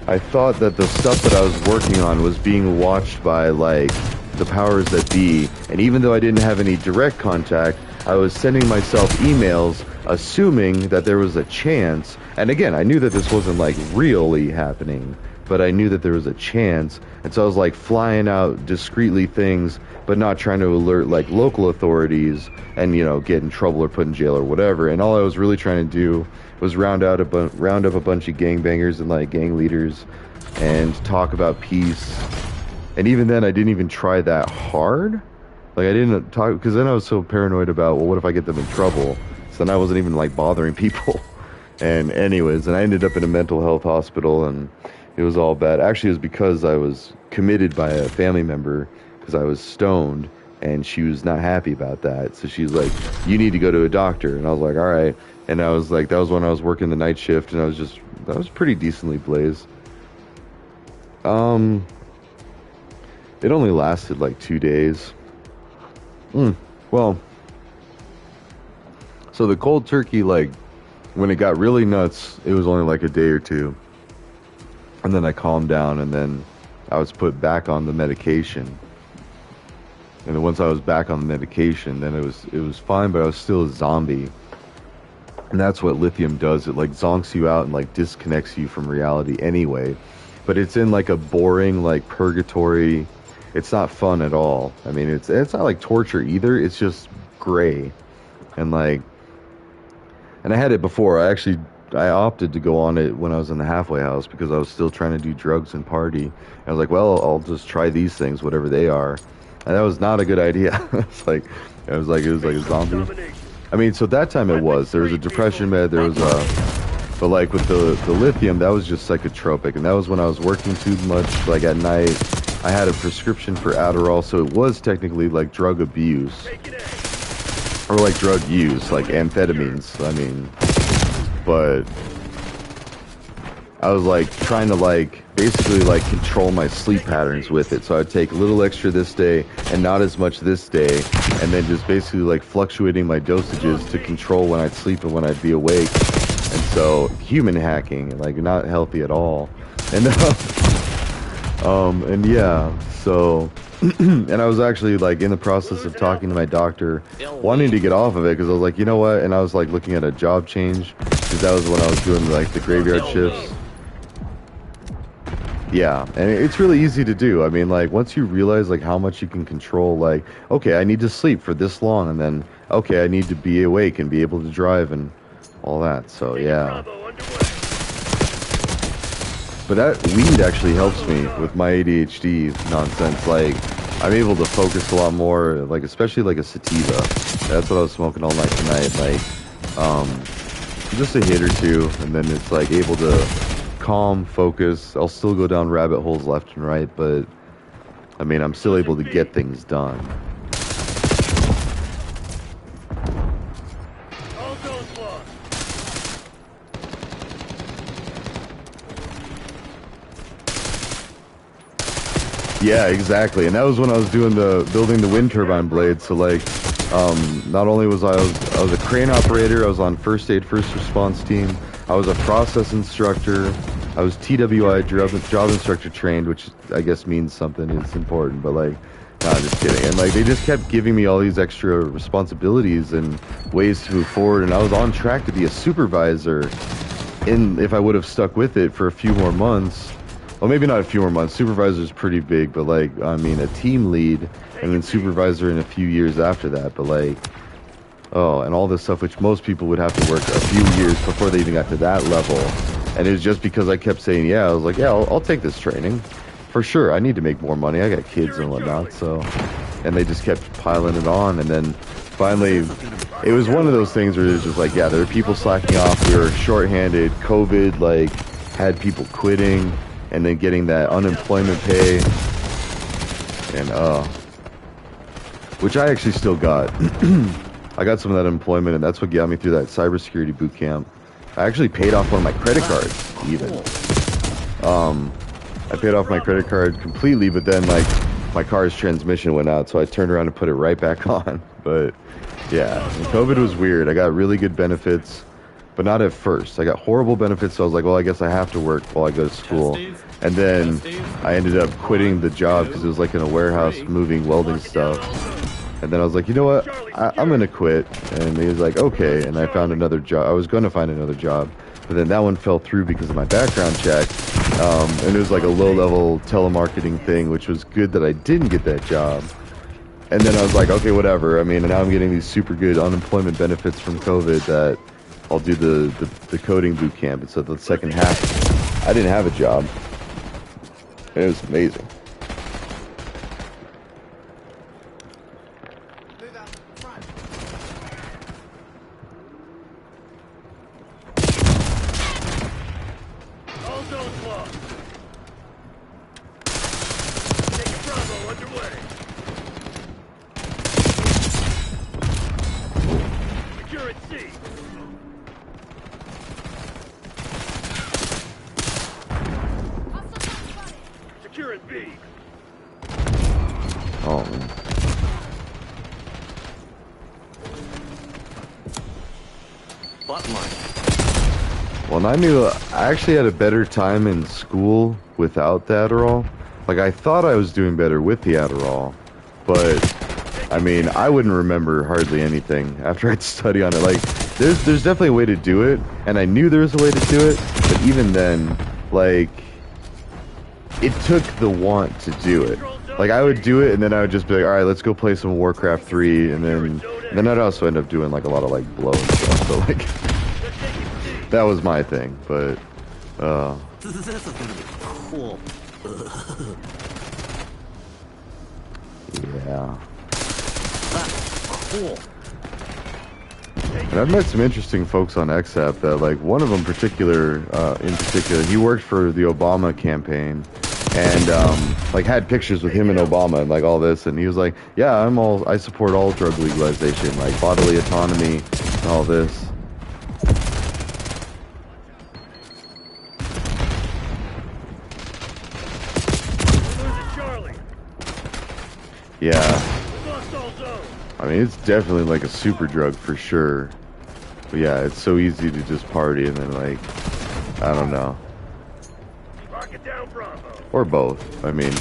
I thought that the stuff that I was working on was being watched by like the powers that be, and even though I didn't have any direct contact, I was sending myself emails assuming that there was a chance, and again, I knew that this wasn't like really happening, but I knew that there was a chance, and so I was like flying out discreetly things, but not trying to alert like local authorities and, you know, get in trouble or put in jail or whatever. And all I was really trying to do was round up a bunch of gangbangers and like gang leaders and talk about peace. And even then, I didn't even try that hard. Like, I didn't talk, because then I was so paranoid about, well, what if I get them in trouble? So then I wasn't even like bothering people. And anyways, and I ended up in a mental health hospital, and it was all bad. Actually, it was because I was committed by a family member because I was stoned, and she was not happy about that. So she's like, you need to go to a doctor. And I was like, all right. And I was like, that was when I was working the night shift, and I was pretty decently blazed. It only lasted like 2 days. Well, so the cold turkey, like, when it got really nuts, it was only like a day or two. And then I calmed down, and then I was put back on the medication. And then once I was back on the medication, then it was fine, but I was still a zombie. And that's what lithium does. It like zonks you out and like disconnects you from reality anyway. But it's in like a boring, like purgatory. It's not fun at all. I mean, it's not like torture either. It's just gray. And like, and I had it before. I opted to go on it when I was in the halfway house because I was still trying to do drugs and party. And I was like, well, I'll just try these things, whatever they are. And that was not a good idea. It was like a zombie. I mean, so that time there was a depression med, but like with the lithium, that was just psychotropic. And that was when I was working too much, like at night. I had a prescription for Adderall, so it was technically like drug abuse. Or like drug use, like amphetamines, I mean. But I was like trying to like basically like control my sleep patterns with it. So I'd take a little extra this day and not as much this day, and then just basically like fluctuating my dosages to control when I'd sleep and when I'd be awake. And so human hacking, like not healthy at all. And and yeah, so and I was actually like in the process of talking to my doctor, wanting to get off of it because I was like, you know what? And I was like looking at a job change because that was when I was doing like the graveyard shifts. Yeah, and it's really easy to do. I mean, like once you realize like how much you can control, like, okay, I need to sleep for this long, and then okay, I need to be awake and be able to drive and all that. So yeah. But that weed actually helps me with my ADHD nonsense. Like, I'm able to focus a lot more, like, especially like a sativa. That's what I was smoking all night tonight. Like, just a hit or two, and then it's like able to calm, focus. I'll still go down rabbit holes left and right, but I mean, I'm still able to get things done. Yeah, exactly. And that was when I was doing building the wind turbine blade. So like, not only was I was a crane operator, I was on first aid, first response team. I was a process instructor. I was TWI job instructor trained, which I guess means something. It's important, but like, nah, just kidding. And like, they just kept giving me all these extra responsibilities and ways to move forward. And I was on track to be a supervisor if I would have stuck with it for a few more months. Well, maybe not a few more months. Supervisor's pretty big, but like, I mean, a team lead and then supervisor in a few years after that. But like, oh, and all this stuff, which most people would have to work a few years before they even got to that level. And it was just because I kept saying, yeah, I was like, yeah, I'll take this training for sure. I need to make more money. I got kids and whatnot. So, and they just kept piling it on. And then finally, it was one of those things where it was just like, yeah, there were people slacking off. We were shorthanded. COVID, like, had people quitting. And then getting that unemployment pay, and which I actually still got. I got some of that employment, and that's what got me through that cybersecurity boot camp. I actually paid off one of my credit cards, even. I paid off my credit card completely, but then like my car's transmission went out, so I turned around and put it right back on. But yeah, and COVID was weird. I got really good benefits, but not at first. I got horrible benefits, so I was like, well, I guess I have to work while I go to school. And then I ended up quitting the job because it was like in a warehouse moving welding stuff. And then I was like, you know what, I'm going to quit. And he was like, okay. And I found another job. I was going to find another job, but then that one fell through because of my background check. And it was like a low-level telemarketing thing, which was good that I didn't get that job. And then I was like, okay, whatever. I mean, and now I'm getting these super good unemployment benefits from COVID that I'll do the coding boot camp. And so the second half, I didn't have a job. It was amazing. All zones lost. Taking Bravo underway. Securing C. Securing B. Oh, man. Well, and I knew I actually had a better time in school without the Adderall. Like, I thought I was doing better with the Adderall, but, I mean, I wouldn't remember hardly anything after I'd study on it. Like, there's definitely a way to do it, and I knew there was a way to do it, but even then, like, it took the want to do it. Like, I would do it, and then I would just be like, alright, let's go play some Warcraft 3, and then I'd also end up doing, like, a lot of, like, blow and stuff, so, like, that was my thing, but, This is gonna be cool. yeah. Cool. And I've met some interesting folks on XApp that, like, one of them in particular, he worked for the Obama campaign, and, like, had pictures with him and Obama and, like, all this, and he was like, yeah, I support all drug legalization, like, bodily autonomy and all this. Yeah. I mean, it's definitely like a super drug for sure. But yeah, it's so easy to just party and then, like, I don't know. Or both. I mean,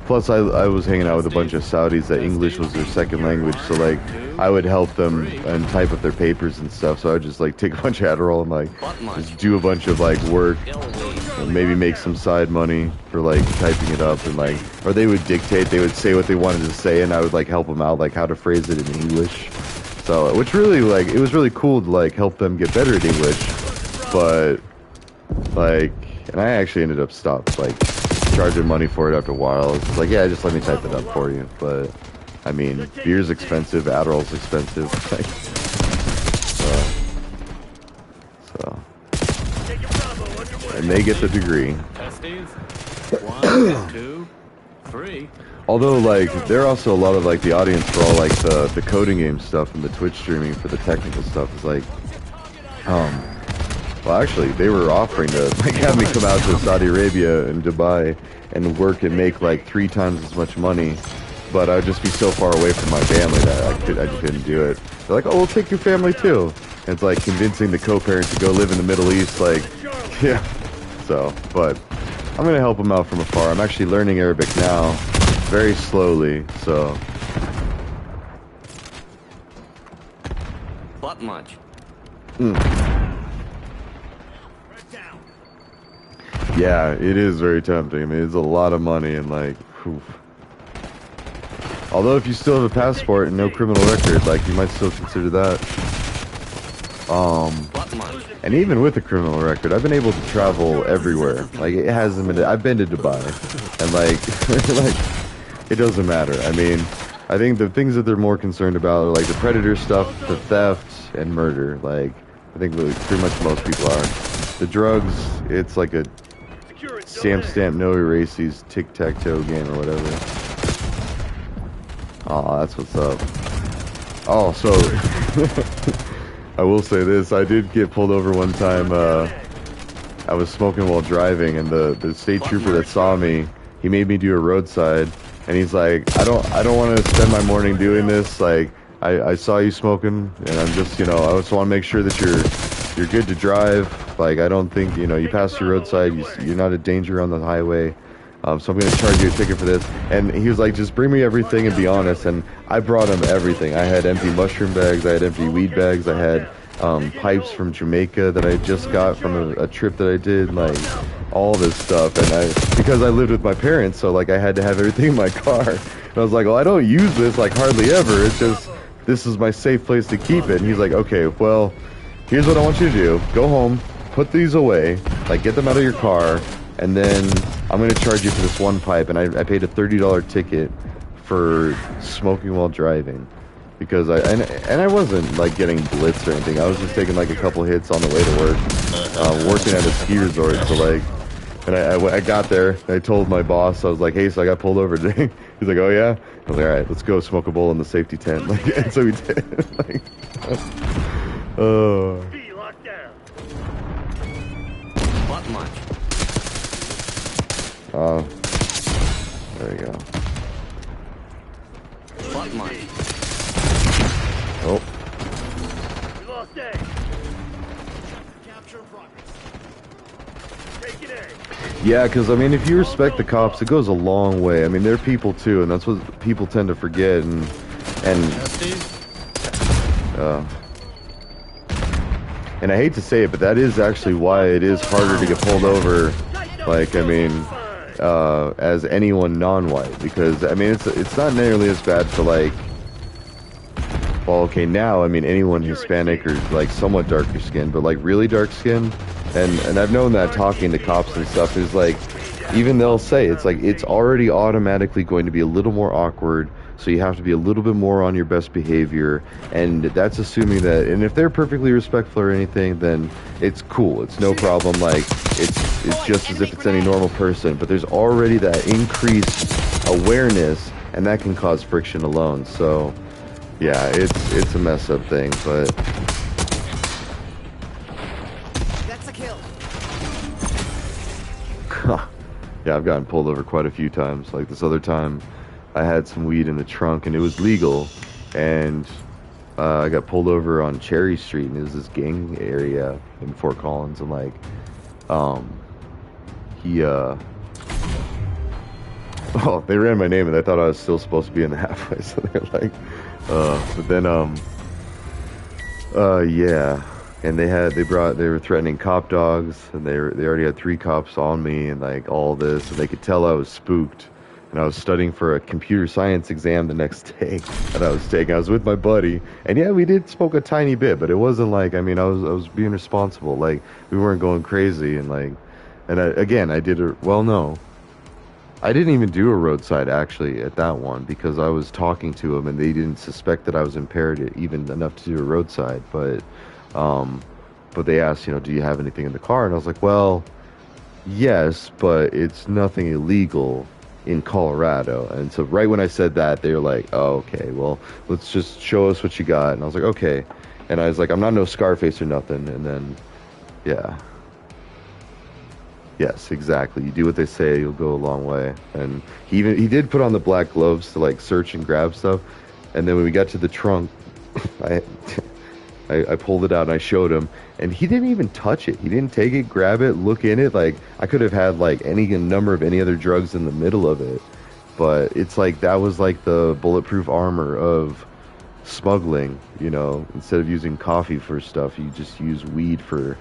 plus I was hanging out with a bunch of Saudis that English was their second language, so, like, I would help them and type up their papers and stuff, so I would just, like, take a bunch of Adderall and, like, just do a bunch of, like, work and maybe make some side money for, like, typing it up, and, like, or they would dictate, they would say what they wanted to say, and I would, like, help them out, like, how to phrase it in English. So, which really, like, it was really cool to, like, help them get better at English, but, like, and I actually ended up like, charging money for it after a while. It's like, yeah, just let me type it up for you, but, I mean, beer's expensive, Adderall's expensive, like, so. And they get the degree. 1, 2, 3. Although, like, they're also a lot of, like, the audience for all, like, the coding game stuff and the Twitch streaming for the technical stuff is, like, well, actually, they were offering to, like, have me come out to Saudi Arabia and Dubai and work and make, like, 3 times as much money, but I'd just be so far away from my family that I just couldn't do it. They're like, oh, we'll take your family, too. And it's, like, convincing the co-parent to go live in the Middle East, like, yeah. So, but I'm gonna help them out from afar. I'm actually learning Arabic now, very slowly, so. What much? Yeah, it is very tempting. I mean, it's a lot of money and, like, oof. Although if you still have a passport and no criminal record, like, you might still consider that. And even with a criminal record, I've been able to travel everywhere. Like, it hasn't been, I've been to Dubai, and, like, like, it doesn't matter. I mean, I think the things that they're more concerned about are, like, the predator stuff, the theft, and murder. Like, I think really, pretty much most people are. The drugs, it's like a stamp, no erases, tic-tac-toe game or whatever. Oh, that's what's up. Oh, so I will say this, I did get pulled over one time. I was smoking while driving, and the state trooper that saw me, he made me do a roadside, and he's like, I don't want to spend my morning doing this. Like, I saw you smoking, and I'm just, you know, I just want to make sure that you're good to drive. Like, I don't think, you know, you passed your roadside, you're not a danger on the highway. So I'm going to charge you a ticket for this. And he was like, just bring me everything and be honest. And I brought him everything. I had empty mushroom bags. I had empty weed bags. I had pipes from Jamaica that I just got from a trip that I did. Like, all this stuff. And because I lived with my parents, so like I had to have everything in my car. And I was like, well, I don't use this like hardly ever. It's just, this is my safe place to keep it. And he's like, okay, well, here's what I want you to do. Go home, put these away, like get them out of your car, and then I'm going to charge you for this one pipe. And I paid a $30 ticket for smoking while driving, because I wasn't like getting blitzed or anything. I was just taking like a couple hits on the way to work, working at a ski resort. So like, and I got there, and I told my boss, I was like, hey, so I got pulled over today. He's like, oh yeah? I was like, all right, let's go smoke a bowl in the safety tent. Like, and so we did. Like, B locked down. What much? there you go. What much? Oh. We lost A. Capture progress. Taking A. Yeah, because, I mean, if you respect the cops, it goes a long way. I mean, they're people, too, and that's what people tend to forget, and I hate to say it, but that is actually why it is harder to get pulled over, like, I mean, as anyone non-white, because, I mean, it's not nearly as bad for, like, well, okay, now, I mean, anyone Hispanic or, like, somewhat darker skin, but, like, really dark skin, and I've known that talking to cops and stuff, is, like, even they'll say, it's, like, it's already automatically going to be a little more awkward, so you have to be a little bit more on your best behavior, and that's assuming that, and if they're perfectly respectful or anything, then it's cool, it's no problem, like, it's just as if it's any normal person, but there's already that increased awareness, and that can cause friction alone, so... yeah, it's a mess up thing, but That's a kill. yeah, I've gotten pulled over quite a few times. Like this other time, I had some weed in the trunk and it was legal, and I got pulled over on Cherry Street, and it was this gang area in Fort Collins, and like, oh, they ran my name and they thought I was still supposed to be in the halfway, so they're like, but then, yeah, and they were threatening cop dogs, and they already had 3 cops on me, and like all this, and they could tell I was spooked, and I was studying for a computer science exam the next day that I was taking. I was with my buddy, and yeah, we did smoke a tiny bit, but it wasn't like, I mean, I was being responsible, like, we weren't going crazy, and like, and I did a, well, no. I didn't even do a roadside, actually, at that one, because I was talking to them, and they didn't suspect that I was impaired even enough to do a roadside, but they asked, you know, do you have anything in the car? And I was like, well, yes, but it's nothing illegal in Colorado. And so right when I said that, they were like, oh, okay, well, let's just show us what you got. And I was like, okay. And I was like, I'm not no Scarface or nothing. And then, yeah. Yes, exactly. You do what they say, you'll go a long way. And he did put on the black gloves to like search and grab stuff. And then when we got to the trunk, I pulled it out and I showed him, and he didn't even touch it. He didn't take it, grab it, look in it. Like, I could have had like any number of any other drugs in the middle of it, but it's like that was like the bulletproof armor of smuggling. You know, instead of using coffee for stuff, you just use weed for.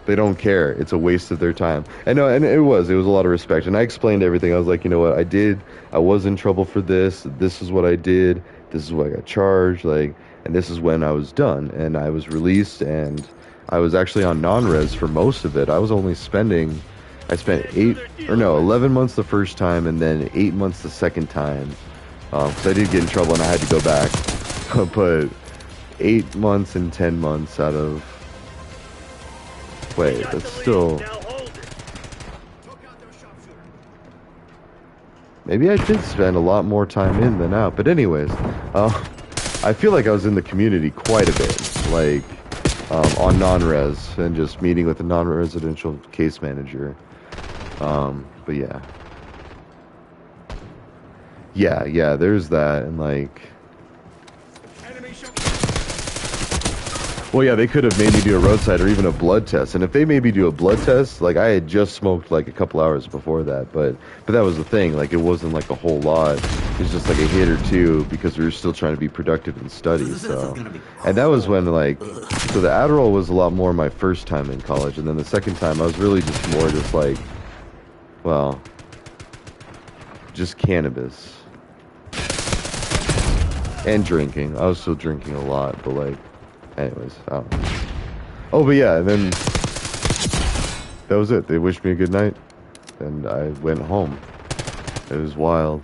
They don't care. It's a waste of their time. And no, and it was a lot of respect. And I explained everything. I was like, you know what, I was in trouble for this. This is what I did. This is what I got charged. Like, and this is when I was done. And I was released, and I was actually on non-res for most of it. I spent 11 months the first time, and then 8 months the second time. Because I did get in trouble and I had to go back. But 8 months and 10 months out of... Wait, that's still... Maybe I did spend a lot more time in than out. But anyways, I feel like I was in the community quite a bit. Like, on non-res, and just meeting with a non-residential case manager. But yeah. yeah, there's that, and like, well, yeah, they could have made me do a roadside or even a blood test, and if they made me do a blood test, like I had just smoked like a couple hours before that, but that was the thing, like it wasn't like a whole lot, it was just like a hit or two because we were still trying to be productive in studies, so, and that was when like, so the Adderall was a lot more my first time in college, and then the second time I was really just more just like, well, just cannabis. And drinking. I was still drinking a lot, but like, anyways, I don't know. Oh, but yeah, and then that was it. They wished me a good night, and I went home. It was wild.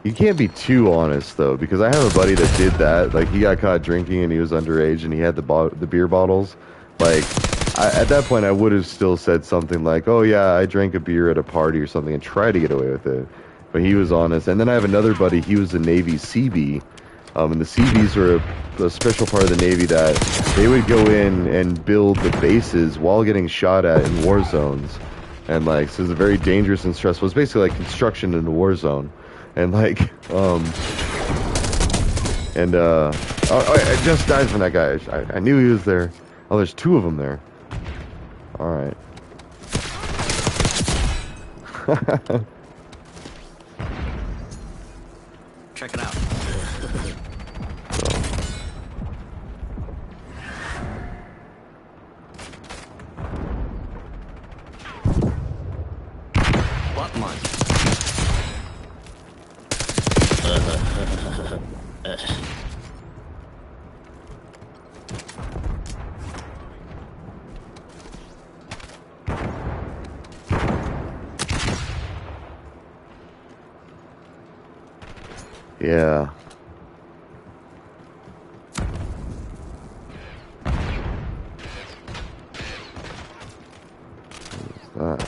You can't be too honest, though, because I have a buddy that did that. Like, he got caught drinking, and he was underage, and he had the beer bottles. Like, at that point, I would have still said something like, oh, yeah, I drank a beer at a party or something, and try to get away with it. But he was honest. And then I have another buddy, he was a Navy CB, and the CBs are a special part of the Navy that they would go in and build the bases while getting shot at in war zones. And like, so it's very dangerous and stressful. It's basically like construction in a war zone. And like, I just died from that guy. I knew he was there. Oh, there's two of them there. Alright. Check it out. What month? Yeah. What's that?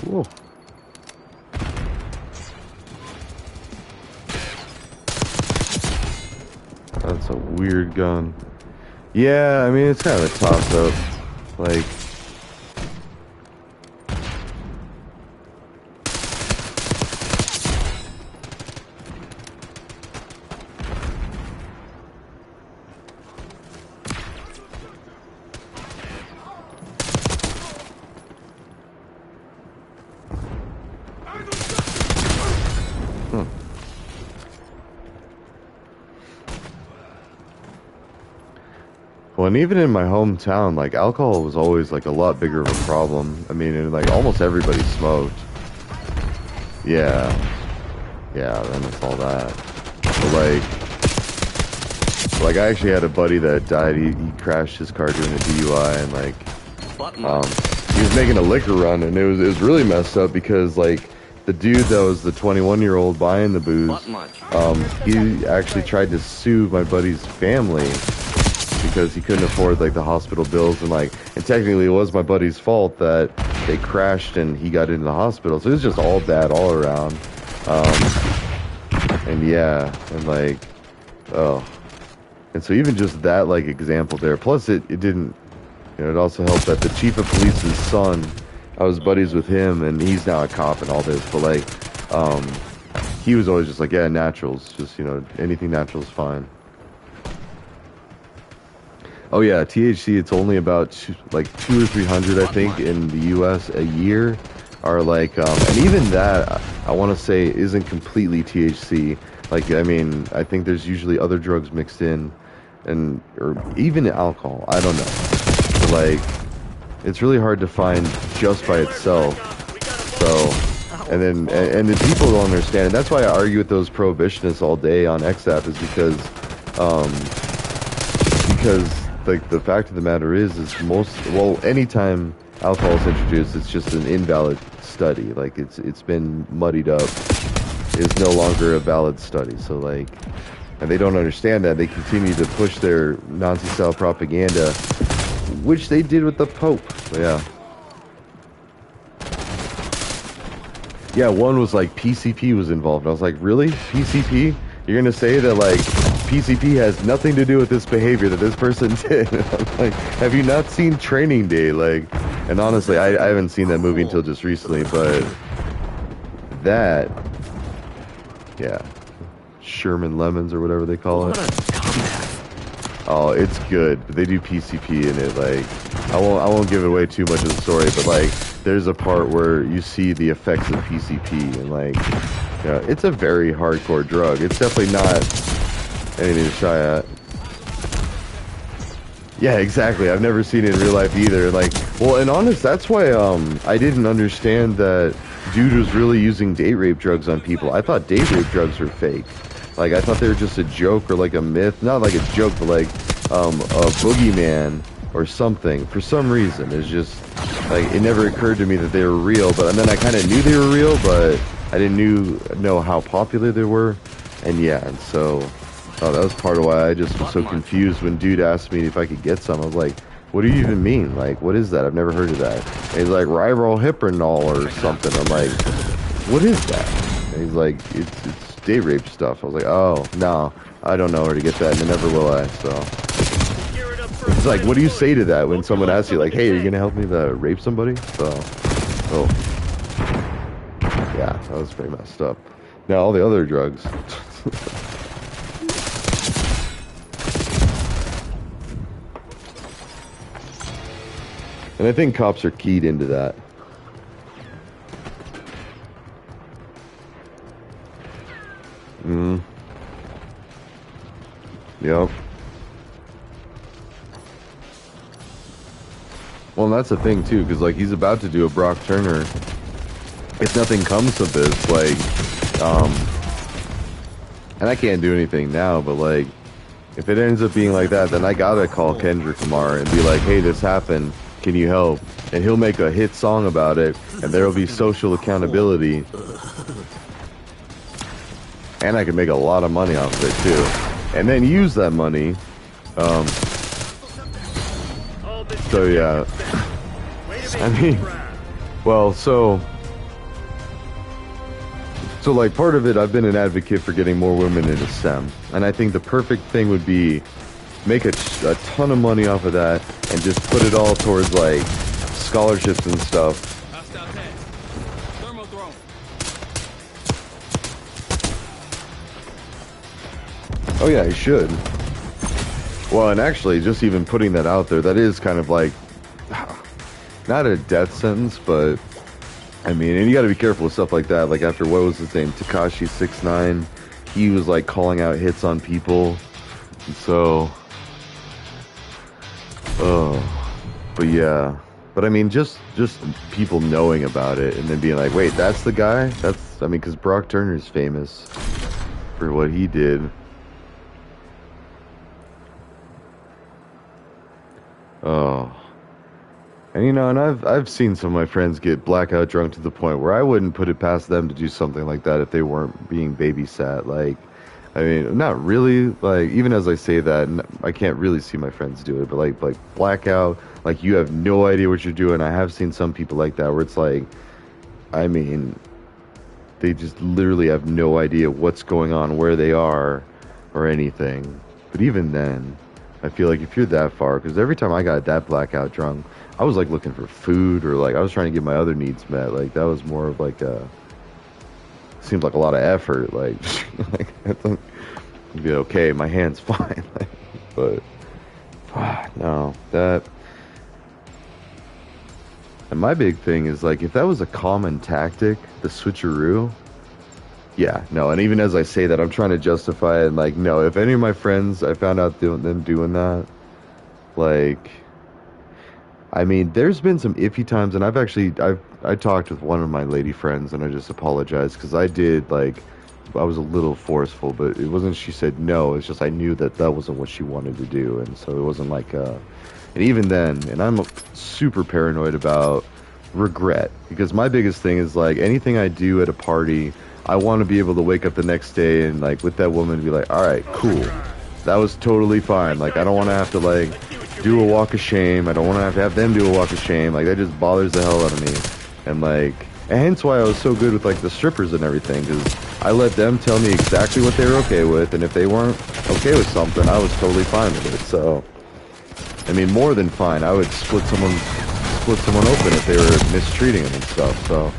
Whoa. That's a weird gun. Yeah, I mean, it's kind of a toss-up. Like... Well, and even in my hometown, like, alcohol was always, like, a lot bigger of a problem. I mean, and, like, almost everybody smoked. Yeah. Yeah, then it's all that. But, like, I actually had a buddy that died. He crashed his car doing a DUI, and, like, he was making a liquor run, and it was really messed up because, like, the dude that was the 21-year-old buying the booze, he actually tried to sue my buddy's family because he couldn't afford like the hospital bills, and technically it was my buddy's fault that they crashed and he got into the hospital. So it was just all bad all around. And yeah, and like, oh, and so even just that like example there. Plus it didn't, you know, it also helped that the chief of police's son, I was buddies with him, and he's now a cop and all this. But like, he was always just like, yeah, naturals, just, you know, anything natural is fine. Oh yeah, THC, it's only about 200 or 300, I think, in the U.S. a year, are like, and even that, I want to say, isn't completely THC. Like, I mean, I think there's usually other drugs mixed in, and or even alcohol. I don't know. But, like, it's really hard to find just by itself. So, and then, and the people don't understand, and that's why I argue with those prohibitionists all day on XApp, is because like, the fact of the matter is anytime alcohol is introduced, it's just an invalid study. Like, it's been muddied up. It's no longer a valid study. So, like, and they don't understand that. They continue to push their Nazi-style propaganda, which they did with the Pope. Yeah. Yeah, one was like PCP was involved. I was like, really? PCP? You're going to say that, like, PCP has nothing to do with this behavior that this person did. I'm like, have you not seen Training Day? Like, and honestly, I haven't seen that movie until just recently, but that, yeah, Sherman Lemons or whatever they call it. Oh, it's good. But they do PCP in it. Like, I won't give away too much of the story, but like, there's a part where you see the effects of PCP, and like, yeah, it's a very hardcore drug. It's definitely not anything to shy at. Yeah, exactly. I've never seen it in real life either. Like, well, and honest, that's why I didn't understand that dude was really using date rape drugs on people. I thought date rape drugs were fake. Like, I thought they were just a joke or like a myth. Not like a joke, but like a boogeyman or something. For some reason, it's just like it never occurred to me that they were real. But and then I kind of knew they were real, but I didn't know how popular they were. And yeah, and so that was part of why I just was so confused when dude asked me if I could get some. I was like, what do you even mean? Like, what is that? I've never heard of that. And he's like, ribohyprenol or something. I'm like, what is that? And he's like, it's date rape stuff. I was like, oh, no, I don't know where to get that, and never will I, so. It's like, what do you say to that when someone asks you, like, hey, are you going to help me to rape somebody? So, yeah, that was pretty messed up. Now, all the other drugs. And I think cops are keyed into that. Yep. Well, and that's the thing too, because like he's about to do a Brock Turner. If nothing comes of this, like, and I can't do anything now, but like, if it ends up being like that, then I gotta call Kendrick Lamar and be like, hey, this happened. Can you help? And he'll make a hit song about it, and there will be social accountability. And I could make a lot of money off of it too. And then use that money. So yeah. I mean, well, so like part of it, I've been an advocate for getting more women into STEM. And I think the perfect thing would be make a ton of money off of that and just put it all towards like scholarships and stuff. Oh yeah, he should. Well, and actually, just even putting that out there, that is kind of like, not a death sentence, but, I mean, and you gotta be careful with stuff like that. Like after, what was his name, Tekashi 6ix9ine, he was like calling out hits on people, and so, but yeah. But I mean, just people knowing about it and then being like, wait, that's the guy? That's, I mean, because Brock Turner's famous for what he did. Oh, and you know, and I've seen some of my friends get blackout drunk to the point where I wouldn't put it past them to do something like that if they weren't being babysat. Like, I mean, not really. Like, even as I say that, I can't really see my friends do it. But like blackout, like you have no idea what you're doing. I have seen some people like that where it's like, I mean, they just literally have no idea what's going on, where they are, or anything. But even then, I feel like if you're that far, because every time I got that blackout drunk, I was like looking for food, or like I was trying to get my other needs met. Like that was more of like seemed like a lot of effort. Like, I thought it'd be okay, my hand's fine. But no, that. And my big thing is like, if that was a common tactic, the switcheroo. Yeah, no, and even as I say that, I'm trying to justify it, and like, no, if any of my friends, I found out them doing that, like, I mean, there's been some iffy times, and I talked with one of my lady friends, and I just apologized, because I did, like, I was a little forceful, but it wasn't she said no, it's just I knew that wasn't what she wanted to do, and so it wasn't like, and even then, and I'm super paranoid about regret, because my biggest thing is, like, anything I do at a party, I want to be able to wake up the next day and like with that woman be like, all right, cool, that was totally fine. Like I don't want to have to like do a walk of shame. I don't want to have them do a walk of shame. Like that just bothers the hell out of me. And like And hence why I was so good with like the strippers and everything, because I let them tell me exactly what they were okay with, and if they weren't okay with something, I was totally fine with it. So, I mean, more than fine. I would split someone open if they were mistreating them and stuff. So,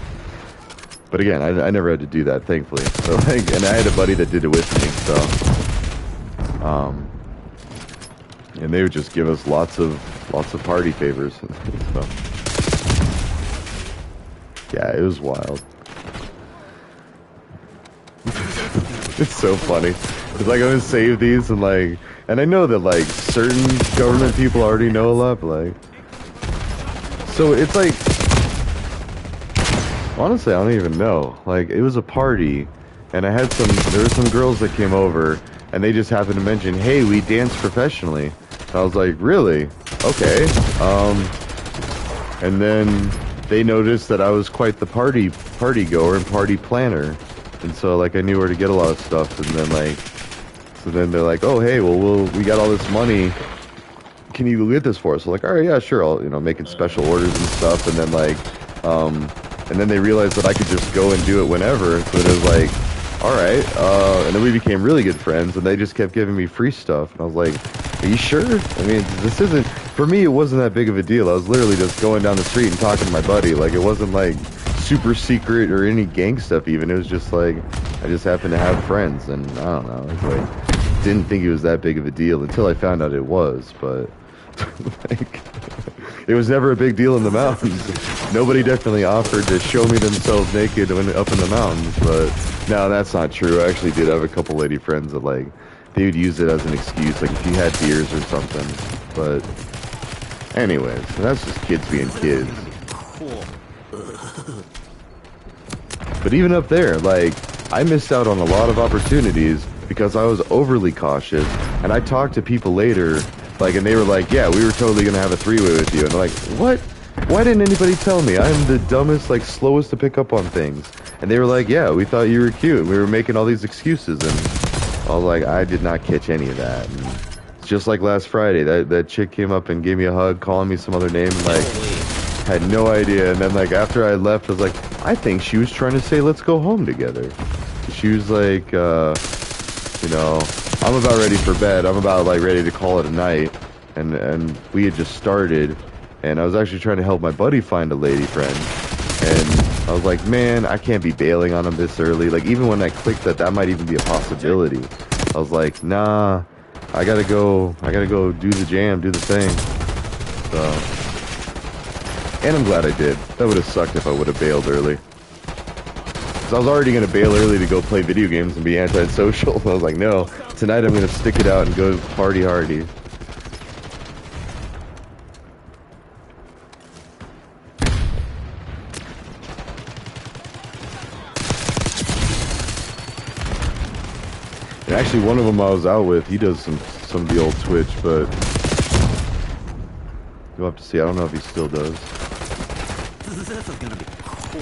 but again, I never had to do that, thankfully. So, like, and I had a buddy that did it with me. So, and they would just give us lots of party favors. So, yeah, it was wild. It's so funny. It's like I'm gonna save these and like, and I know that like certain government people already know a lot, but like, so it's like, honestly, I don't even know. Like, it was a party, and there were some girls that came over, and they just happened to mention, hey, we dance professionally. And I was like, really? Okay. And then they noticed that I was quite the party goer and party planner. And so, like, I knew where to get a lot of stuff, and then, like, so then they're like, oh, hey, well, we got all this money. Can you get this for us? So, like, all right, yeah, sure. I'll, making special orders and stuff, and then, like, and then they realized that I could just go and do it whenever. So it was like, all right. And then we became really good friends, and they just kept giving me free stuff. And I was like, are you sure? I mean, this isn't, for me, it wasn't that big of a deal. I was literally just going down the street and talking to my buddy. Like, it wasn't, like, super secret or any gang stuff even. It was just like, I just happened to have friends, and I don't know, it's like, didn't think it was that big of a deal until I found out it was, but like, it was never a big deal in the mountains. Nobody definitely offered to show me themselves naked when up in the mountains, but no, that's not true. I actually did have a couple lady friends that like, they would use it as an excuse, like if you had beers or something, but anyways, that's just kids being kids. But even up there, like, I missed out on a lot of opportunities because I was overly cautious. And I talked to people later, like, and they were like, yeah, we were totally going to have a three-way with you. And they're like, what? Why didn't anybody tell me? I'm the dumbest, like, slowest to pick up on things. And they were like, yeah, we thought you were cute. We were making all these excuses. And I was like, I did not catch any of that. And it's just like last Friday, that chick came up and gave me a hug, calling me some other name, like, had no idea. And then, like, after I left, I was like, I think she was trying to say, let's go home together. She was like, I'm about ready for bed. I'm about, like, ready to call it a night. And we had just started. And I was actually trying to help my buddy find a lady friend. And I was like, man, I can't be bailing on him this early. Like, even when I clicked that might even be a possibility. I was like, nah, I gotta go do the jam, do the thing. So... And I'm glad I did. That would have sucked if I would have bailed early. Because I was already going to bail early to go play video games and be antisocial. I was like, no, tonight I'm going to stick it out and go party hardy. And actually, one of them I was out with, he does some of the old Twitch, but you'll have to see. I don't know if he still does. This is gonna be cool.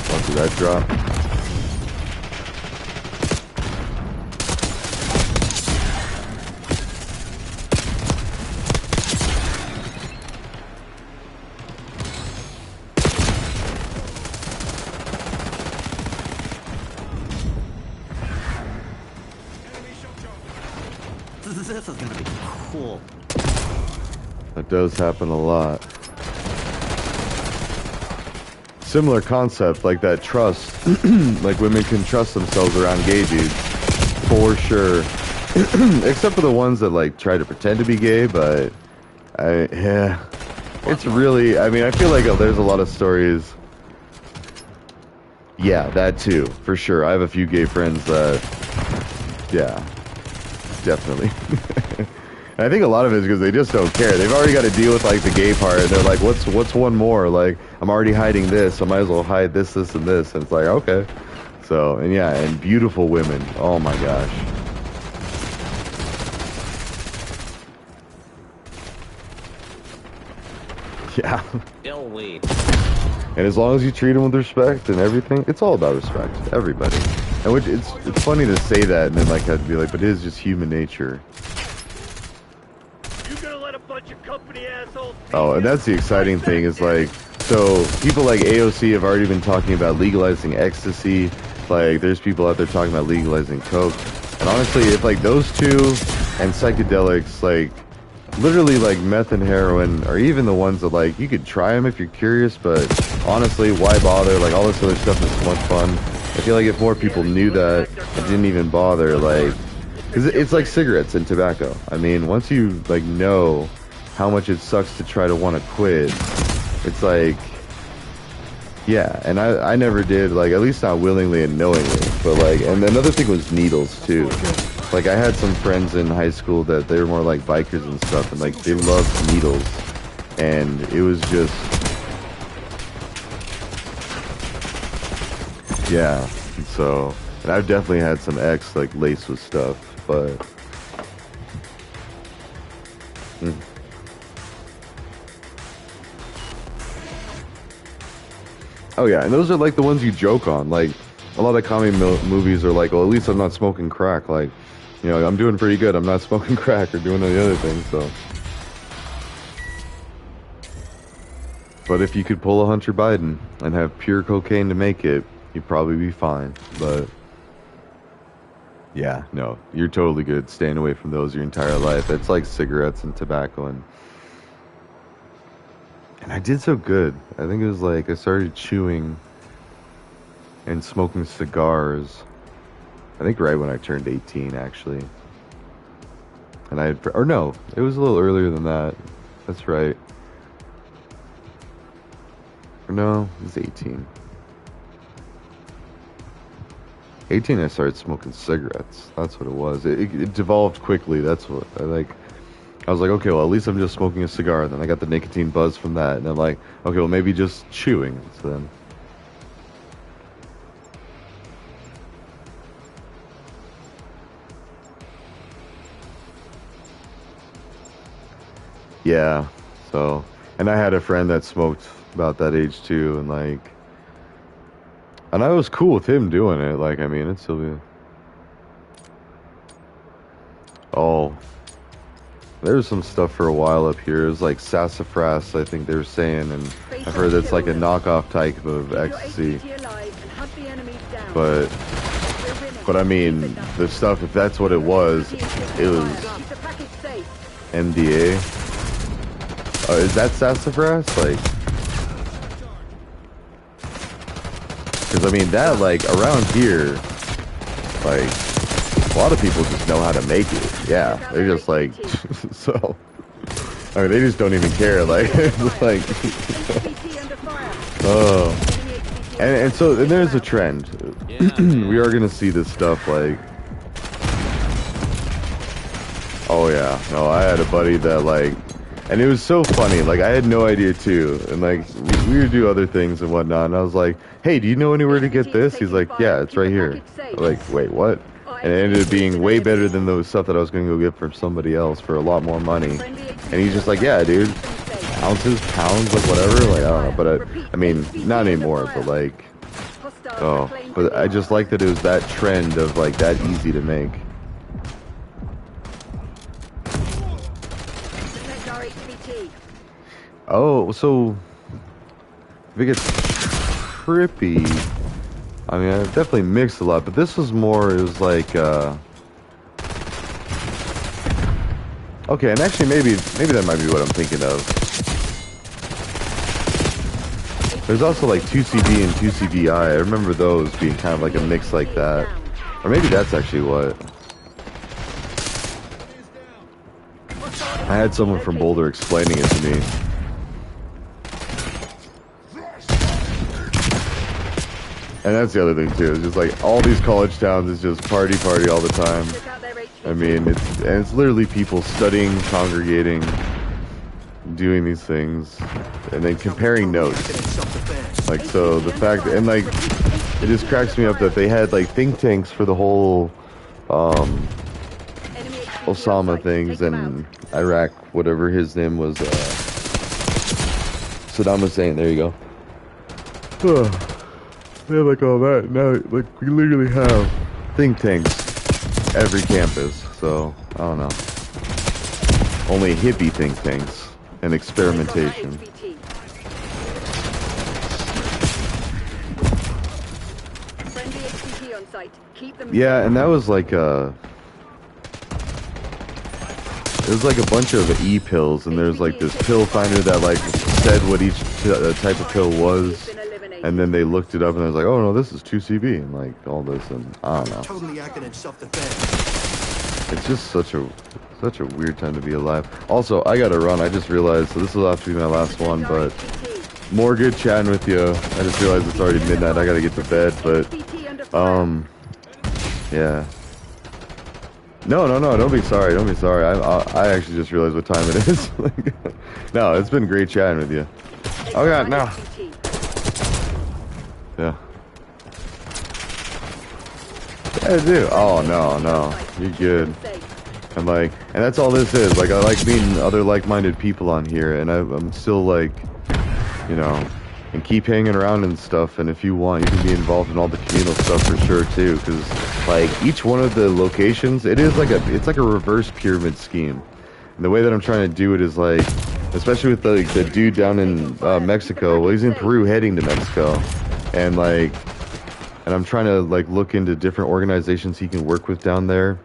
Watch that drop. This is gonna be cool. That does happen a lot. Similar concept, like that trust. Like women can trust themselves around gay dudes. For sure. Except for the ones that like try to pretend to be gay, but yeah. It's really, I mean, I feel like there's a lot of stories. Yeah, that too, for sure. I have a few gay friends that, yeah, definitely. And I think a lot of it is because they just don't care. They've already got to deal with like the gay part, and they're like, what's one more? Like, I'm already hiding this, I might as well hide this, this, and this. And it's like, okay. So, and yeah, and beautiful women. Oh my gosh. Yeah. Still wait. And as long as you treat them with respect and everything, it's all about respect. Everybody. And which it's funny to say that and then like have to be like, but it is just human nature. You gonna let a bunch of company assholes Oh, and that's the exciting thing is like, so people like AOC have already been talking about legalizing ecstasy. Like, there's people out there talking about legalizing coke. And honestly, if like those two and psychedelics, like literally like meth and heroin, or even the ones that like you could try them if you're curious, but honestly, why bother? Like all this other stuff is so much fun. I feel like if more people knew that and didn't even bother, like, because it's like cigarettes and tobacco. I mean, once you like know how much it sucks to try to want to quit, it's like, yeah. And I never did, like, at least not willingly and knowingly. But like, and another thing was needles too. Like I had some friends in high school that they were more like bikers and stuff, and like they loved needles, and it was just, yeah. And so, and I've definitely had some X like laced with stuff, but. Oh yeah, and those are like the ones you joke on. Like a lot of comedy movies are like, well, at least I'm not smoking crack. Like, you know, I'm doing pretty good. I'm not smoking crack or doing any other things. So, but if you could pull a Hunter Biden and have pure cocaine to make it, you'd probably be fine. But yeah, no, you're totally good. Staying away from those your entire life. It's like cigarettes and tobacco and I did so good. I think it was like I started chewing and smoking cigars. I think right when I turned 18, actually. And I had, or no, it was a little earlier than that. That's right. Or no, it was 18. 18, I started smoking cigarettes. That's what it was. It devolved quickly. That's what I like. I was like, okay, well, at least I'm just smoking a cigar. And then I got the nicotine buzz from that. And I'm like, okay, well, maybe just chewing. So then. Yeah. So, and I had a friend that smoked about that age too. And like, and I was cool with him doing it. Like, I mean, it'd still be. Oh. There's some stuff for a while up here. It was like sassafras, I think they were saying, and I've heard that's like a knockoff type of ecstasy. But I mean, the stuff, if that's what it was MDA. Is that sassafras? Like, because I mean, that, like, around here, like, a lot of people just know how to make it. Yeah, they're just like, so, I mean, they just don't even care. Like, it's like, oh, and so and there's a trend. We are gonna see this stuff, like, oh yeah, no, I had a buddy that, like, and it was so funny. Like, I had no idea too, and like we would do other things and whatnot. And I was like, "Hey, do you know anywhere to get this?" He's like, "Yeah, it's right here." I'm like, wait, what? And it ended up being way better than the stuff that I was going to go get from somebody else for a lot more money. And he's just like, yeah, dude, ounces, pounds, like whatever. Like, I don't know, but I mean, not anymore, but like, oh, but I just like that it was that trend of like that easy to make. Oh, so if it gets trippy, I mean, I've definitely mixed a lot, but this was more, it was like, okay, and actually maybe that might be what I'm thinking of. There's also like 2CB and 2CBI. I remember those being kind of like a mix like that. Or maybe that's actually what. I had someone from Boulder explaining it to me. And that's the other thing too. It's just like all these college towns is just party all the time. I mean, it's literally people studying, congregating, doing these things, and then comparing notes. Like, so the fact that, and like, it just cracks me up that they had like think tanks for the whole Osama things and Iraq, whatever his name was, Saddam Hussein. There you go. They have like all that. Now, like, we literally have think tanks every campus. So, I don't know. Only hippie think tanks. and experimentation. Friendly HVT on site. Keep them Yeah, and that was like it was like a bunch of E-pills, and there's like this pill finder that like said what each type of pill was, and then they looked it up and I was like, oh no, this is 2CB, and like all this, and I don't know. Totally acting in self-defense. It's just such a weird time to be alive. Also, I gotta run. I just realized, so this will have to be my last one, but more good chatting with you. I just realized it's already midnight. I gotta get to bed, but yeah. No, don't be sorry. Don't be sorry. I actually just realized what time it is. No, it's been great chatting with you. Oh god, no. Yeah. Yeah, I do. Oh no, you're good. And that's all this is. Like, I like meeting other like-minded people on here, and I'm still like, you know, and keep hanging around and stuff. And if you want, you can be involved in all the communal stuff for sure too, because like each one of the locations, it's like a reverse pyramid scheme. And the way that I'm trying to do it is like, especially with the dude down in Mexico. Well, he's in Peru heading to Mexico, and I'm trying to like look into different organizations he can work with down there.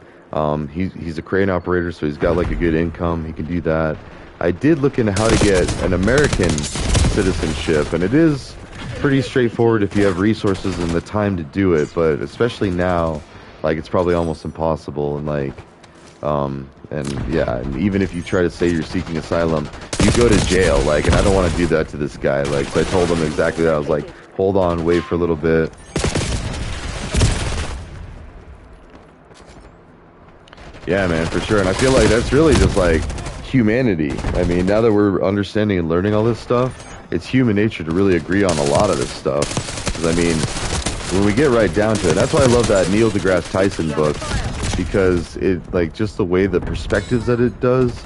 He's a crane operator, so he's got like a good income. He can do that. I did look into how to get an American citizenship, and it is pretty straightforward if you have resources and the time to do it, but especially now, like, it's probably almost impossible. And like, and yeah, and even if you try to say you're seeking asylum, you go to jail. Like, and I don't want to do that to this guy. Like, so I told him exactly that. I was like, hold on, wait for a little bit. Yeah, man, for sure. And I feel like that's really just like humanity. I mean, now that we're understanding and learning all this stuff, it's human nature to really agree on a lot of this stuff. Because, I mean, when we get right down to it, that's why I love that Neil deGrasse Tyson book, because it, like, just the way the perspectives that it does.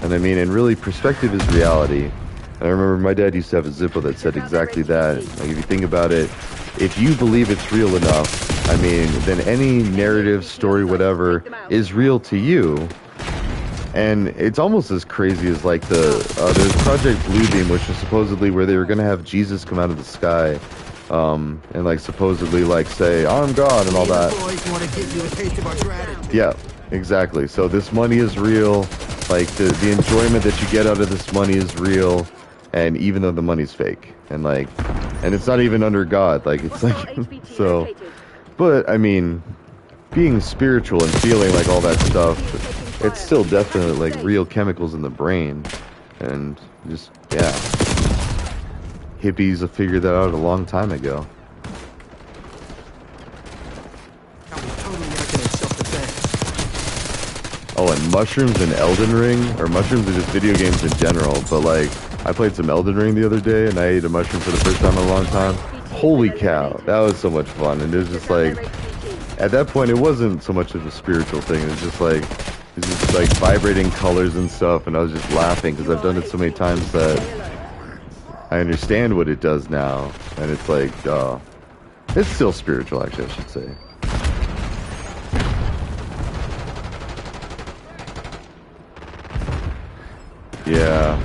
And I mean, and really, perspective is reality. And I remember my dad used to have a Zippo that said exactly that. Like, if you think about it, if you believe it's real enough, I mean, then any narrative, story, whatever, is real to you. And it's almost as crazy as like there's Project Bluebeam, which is supposedly where they were going to have Jesus come out of the sky, and like supposedly like say, I'm God and all that. Yeah, exactly. So this money is real. Like the enjoyment that you get out of this money is real. And even though the money's fake, and it's not even under God, like it's like, so, but I mean, being spiritual and feeling like all that stuff, it's still definitely like real chemicals in the brain, and just, yeah, hippies have figured that out a long time ago. Oh, and mushrooms and Elden Ring, or mushrooms are just video games in general, but like, I played some Elden Ring the other day, and I ate a mushroom for the first time in a long time. Holy cow, that was so much fun. And it was just like, at that point, it wasn't so much of a spiritual thing. It was just like vibrating colors and stuff, and I was just laughing because I've done it so many times that I understand what it does now. And it's like, it's still spiritual, actually, I should say. Yeah.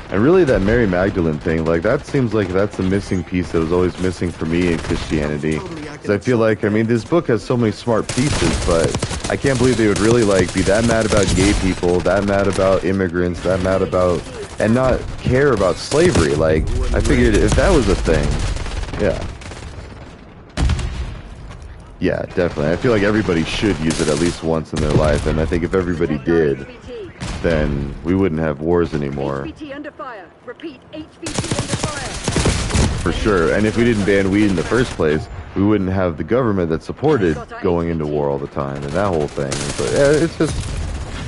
And really that Mary Magdalene thing, like that seems like that's the missing piece that was always missing for me in Christianity. Because I feel like, I mean, this book has so many smart pieces, but I can't believe they would really like be that mad about gay people, that mad about immigrants, that mad about, and not care about slavery. Like, I figured if that was a thing, yeah. Yeah, definitely. I feel like everybody should use it at least once in their life, and I think if everybody did, then we wouldn't have wars anymore. HVT under fire. Repeat, HVT under fire. For sure. And if we didn't ban weed in the first place, we wouldn't have the government that supported going into war all the time and that whole thing. But yeah, it's just,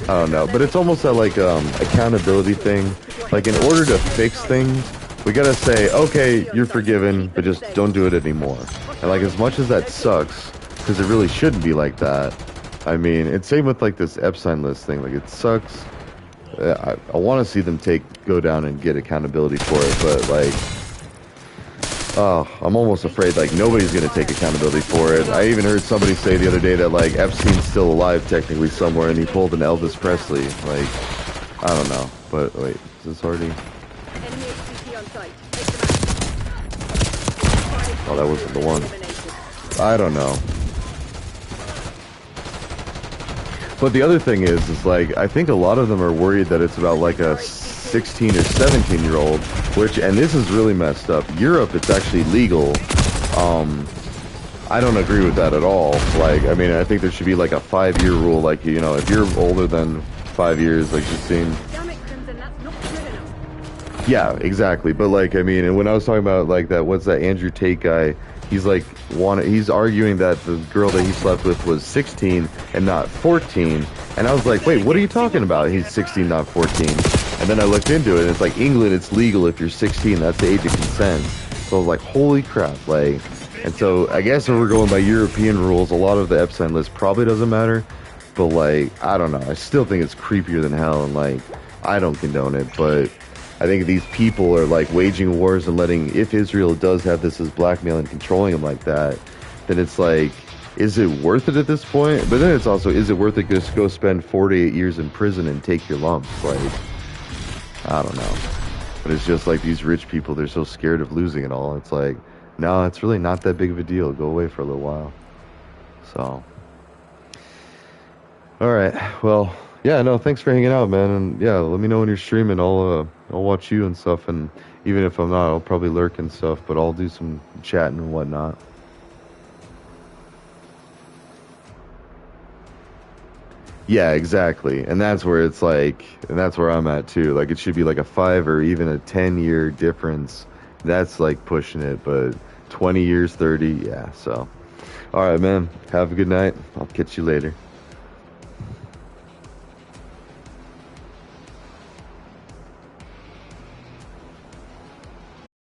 I don't know. But it's almost that like accountability thing. Like in order to fix things, we gotta say, okay, you're forgiven, but just don't do it anymore. And like as much as that sucks, because it really shouldn't be like that. I mean, it's same with like this Epstein list thing. Like it sucks. I want to see them go down and get accountability for it, but like, oh, I'm almost afraid like nobody's gonna take accountability for it. I even heard somebody say the other day that like Epstein's still alive technically somewhere, and he pulled an Elvis Presley. Like, I don't know, but wait, is this already? Enemy HVT on site. Take them out. Oh, that wasn't the one. Eliminated. I don't know. But the other thing is like, I think a lot of them are worried that it's about like a 16 or 17-year-old, which, and this is really messed up. Europe, it's actually legal. I don't agree with that at all. Like, I mean, I think there should be like a 5-year rule. Like, you know, if you're older than 5 years, like, just seem. Damn it, Crimson, that's not good enough. Yeah, exactly. But like, I mean, and when I was talking about like that, what's that Andrew Tate guy? He's like, he's arguing that the girl that he slept with was 16 and not 14. And I was like, wait, what are you talking about? He's 16, not 14. And then I looked into it, and it's like England, it's legal if you're 16. That's the age of consent. So I was like, holy crap, like. And so I guess if we're going by European rules, a lot of the Epstein list probably doesn't matter. But like, I don't know. I still think it's creepier than hell, and like, I don't condone it, but I think these people are like waging wars and letting, if Israel does have this as blackmail and controlling them like that, then it's like, is it worth it at this point? But then it's also, is it worth it to just go spend 48 years in prison and take your lumps? Like, I don't know. But it's just like these rich people, they're so scared of losing it all. It's like, no, it's really not that big of a deal. Go away for a little while. So, all right. Well, yeah, no, thanks for hanging out, man. And yeah, let me know when you're streaming. I'll watch you and stuff. And even if I'm not, I'll probably lurk and stuff. But I'll do some chatting and whatnot. Yeah, exactly. And that's where it's like, and that's where I'm at too. Like, it should be like a 5 or even a 10-year difference. That's like pushing it, but 20 years, 30, yeah. So, all right, man. Have a good night. I'll catch you later.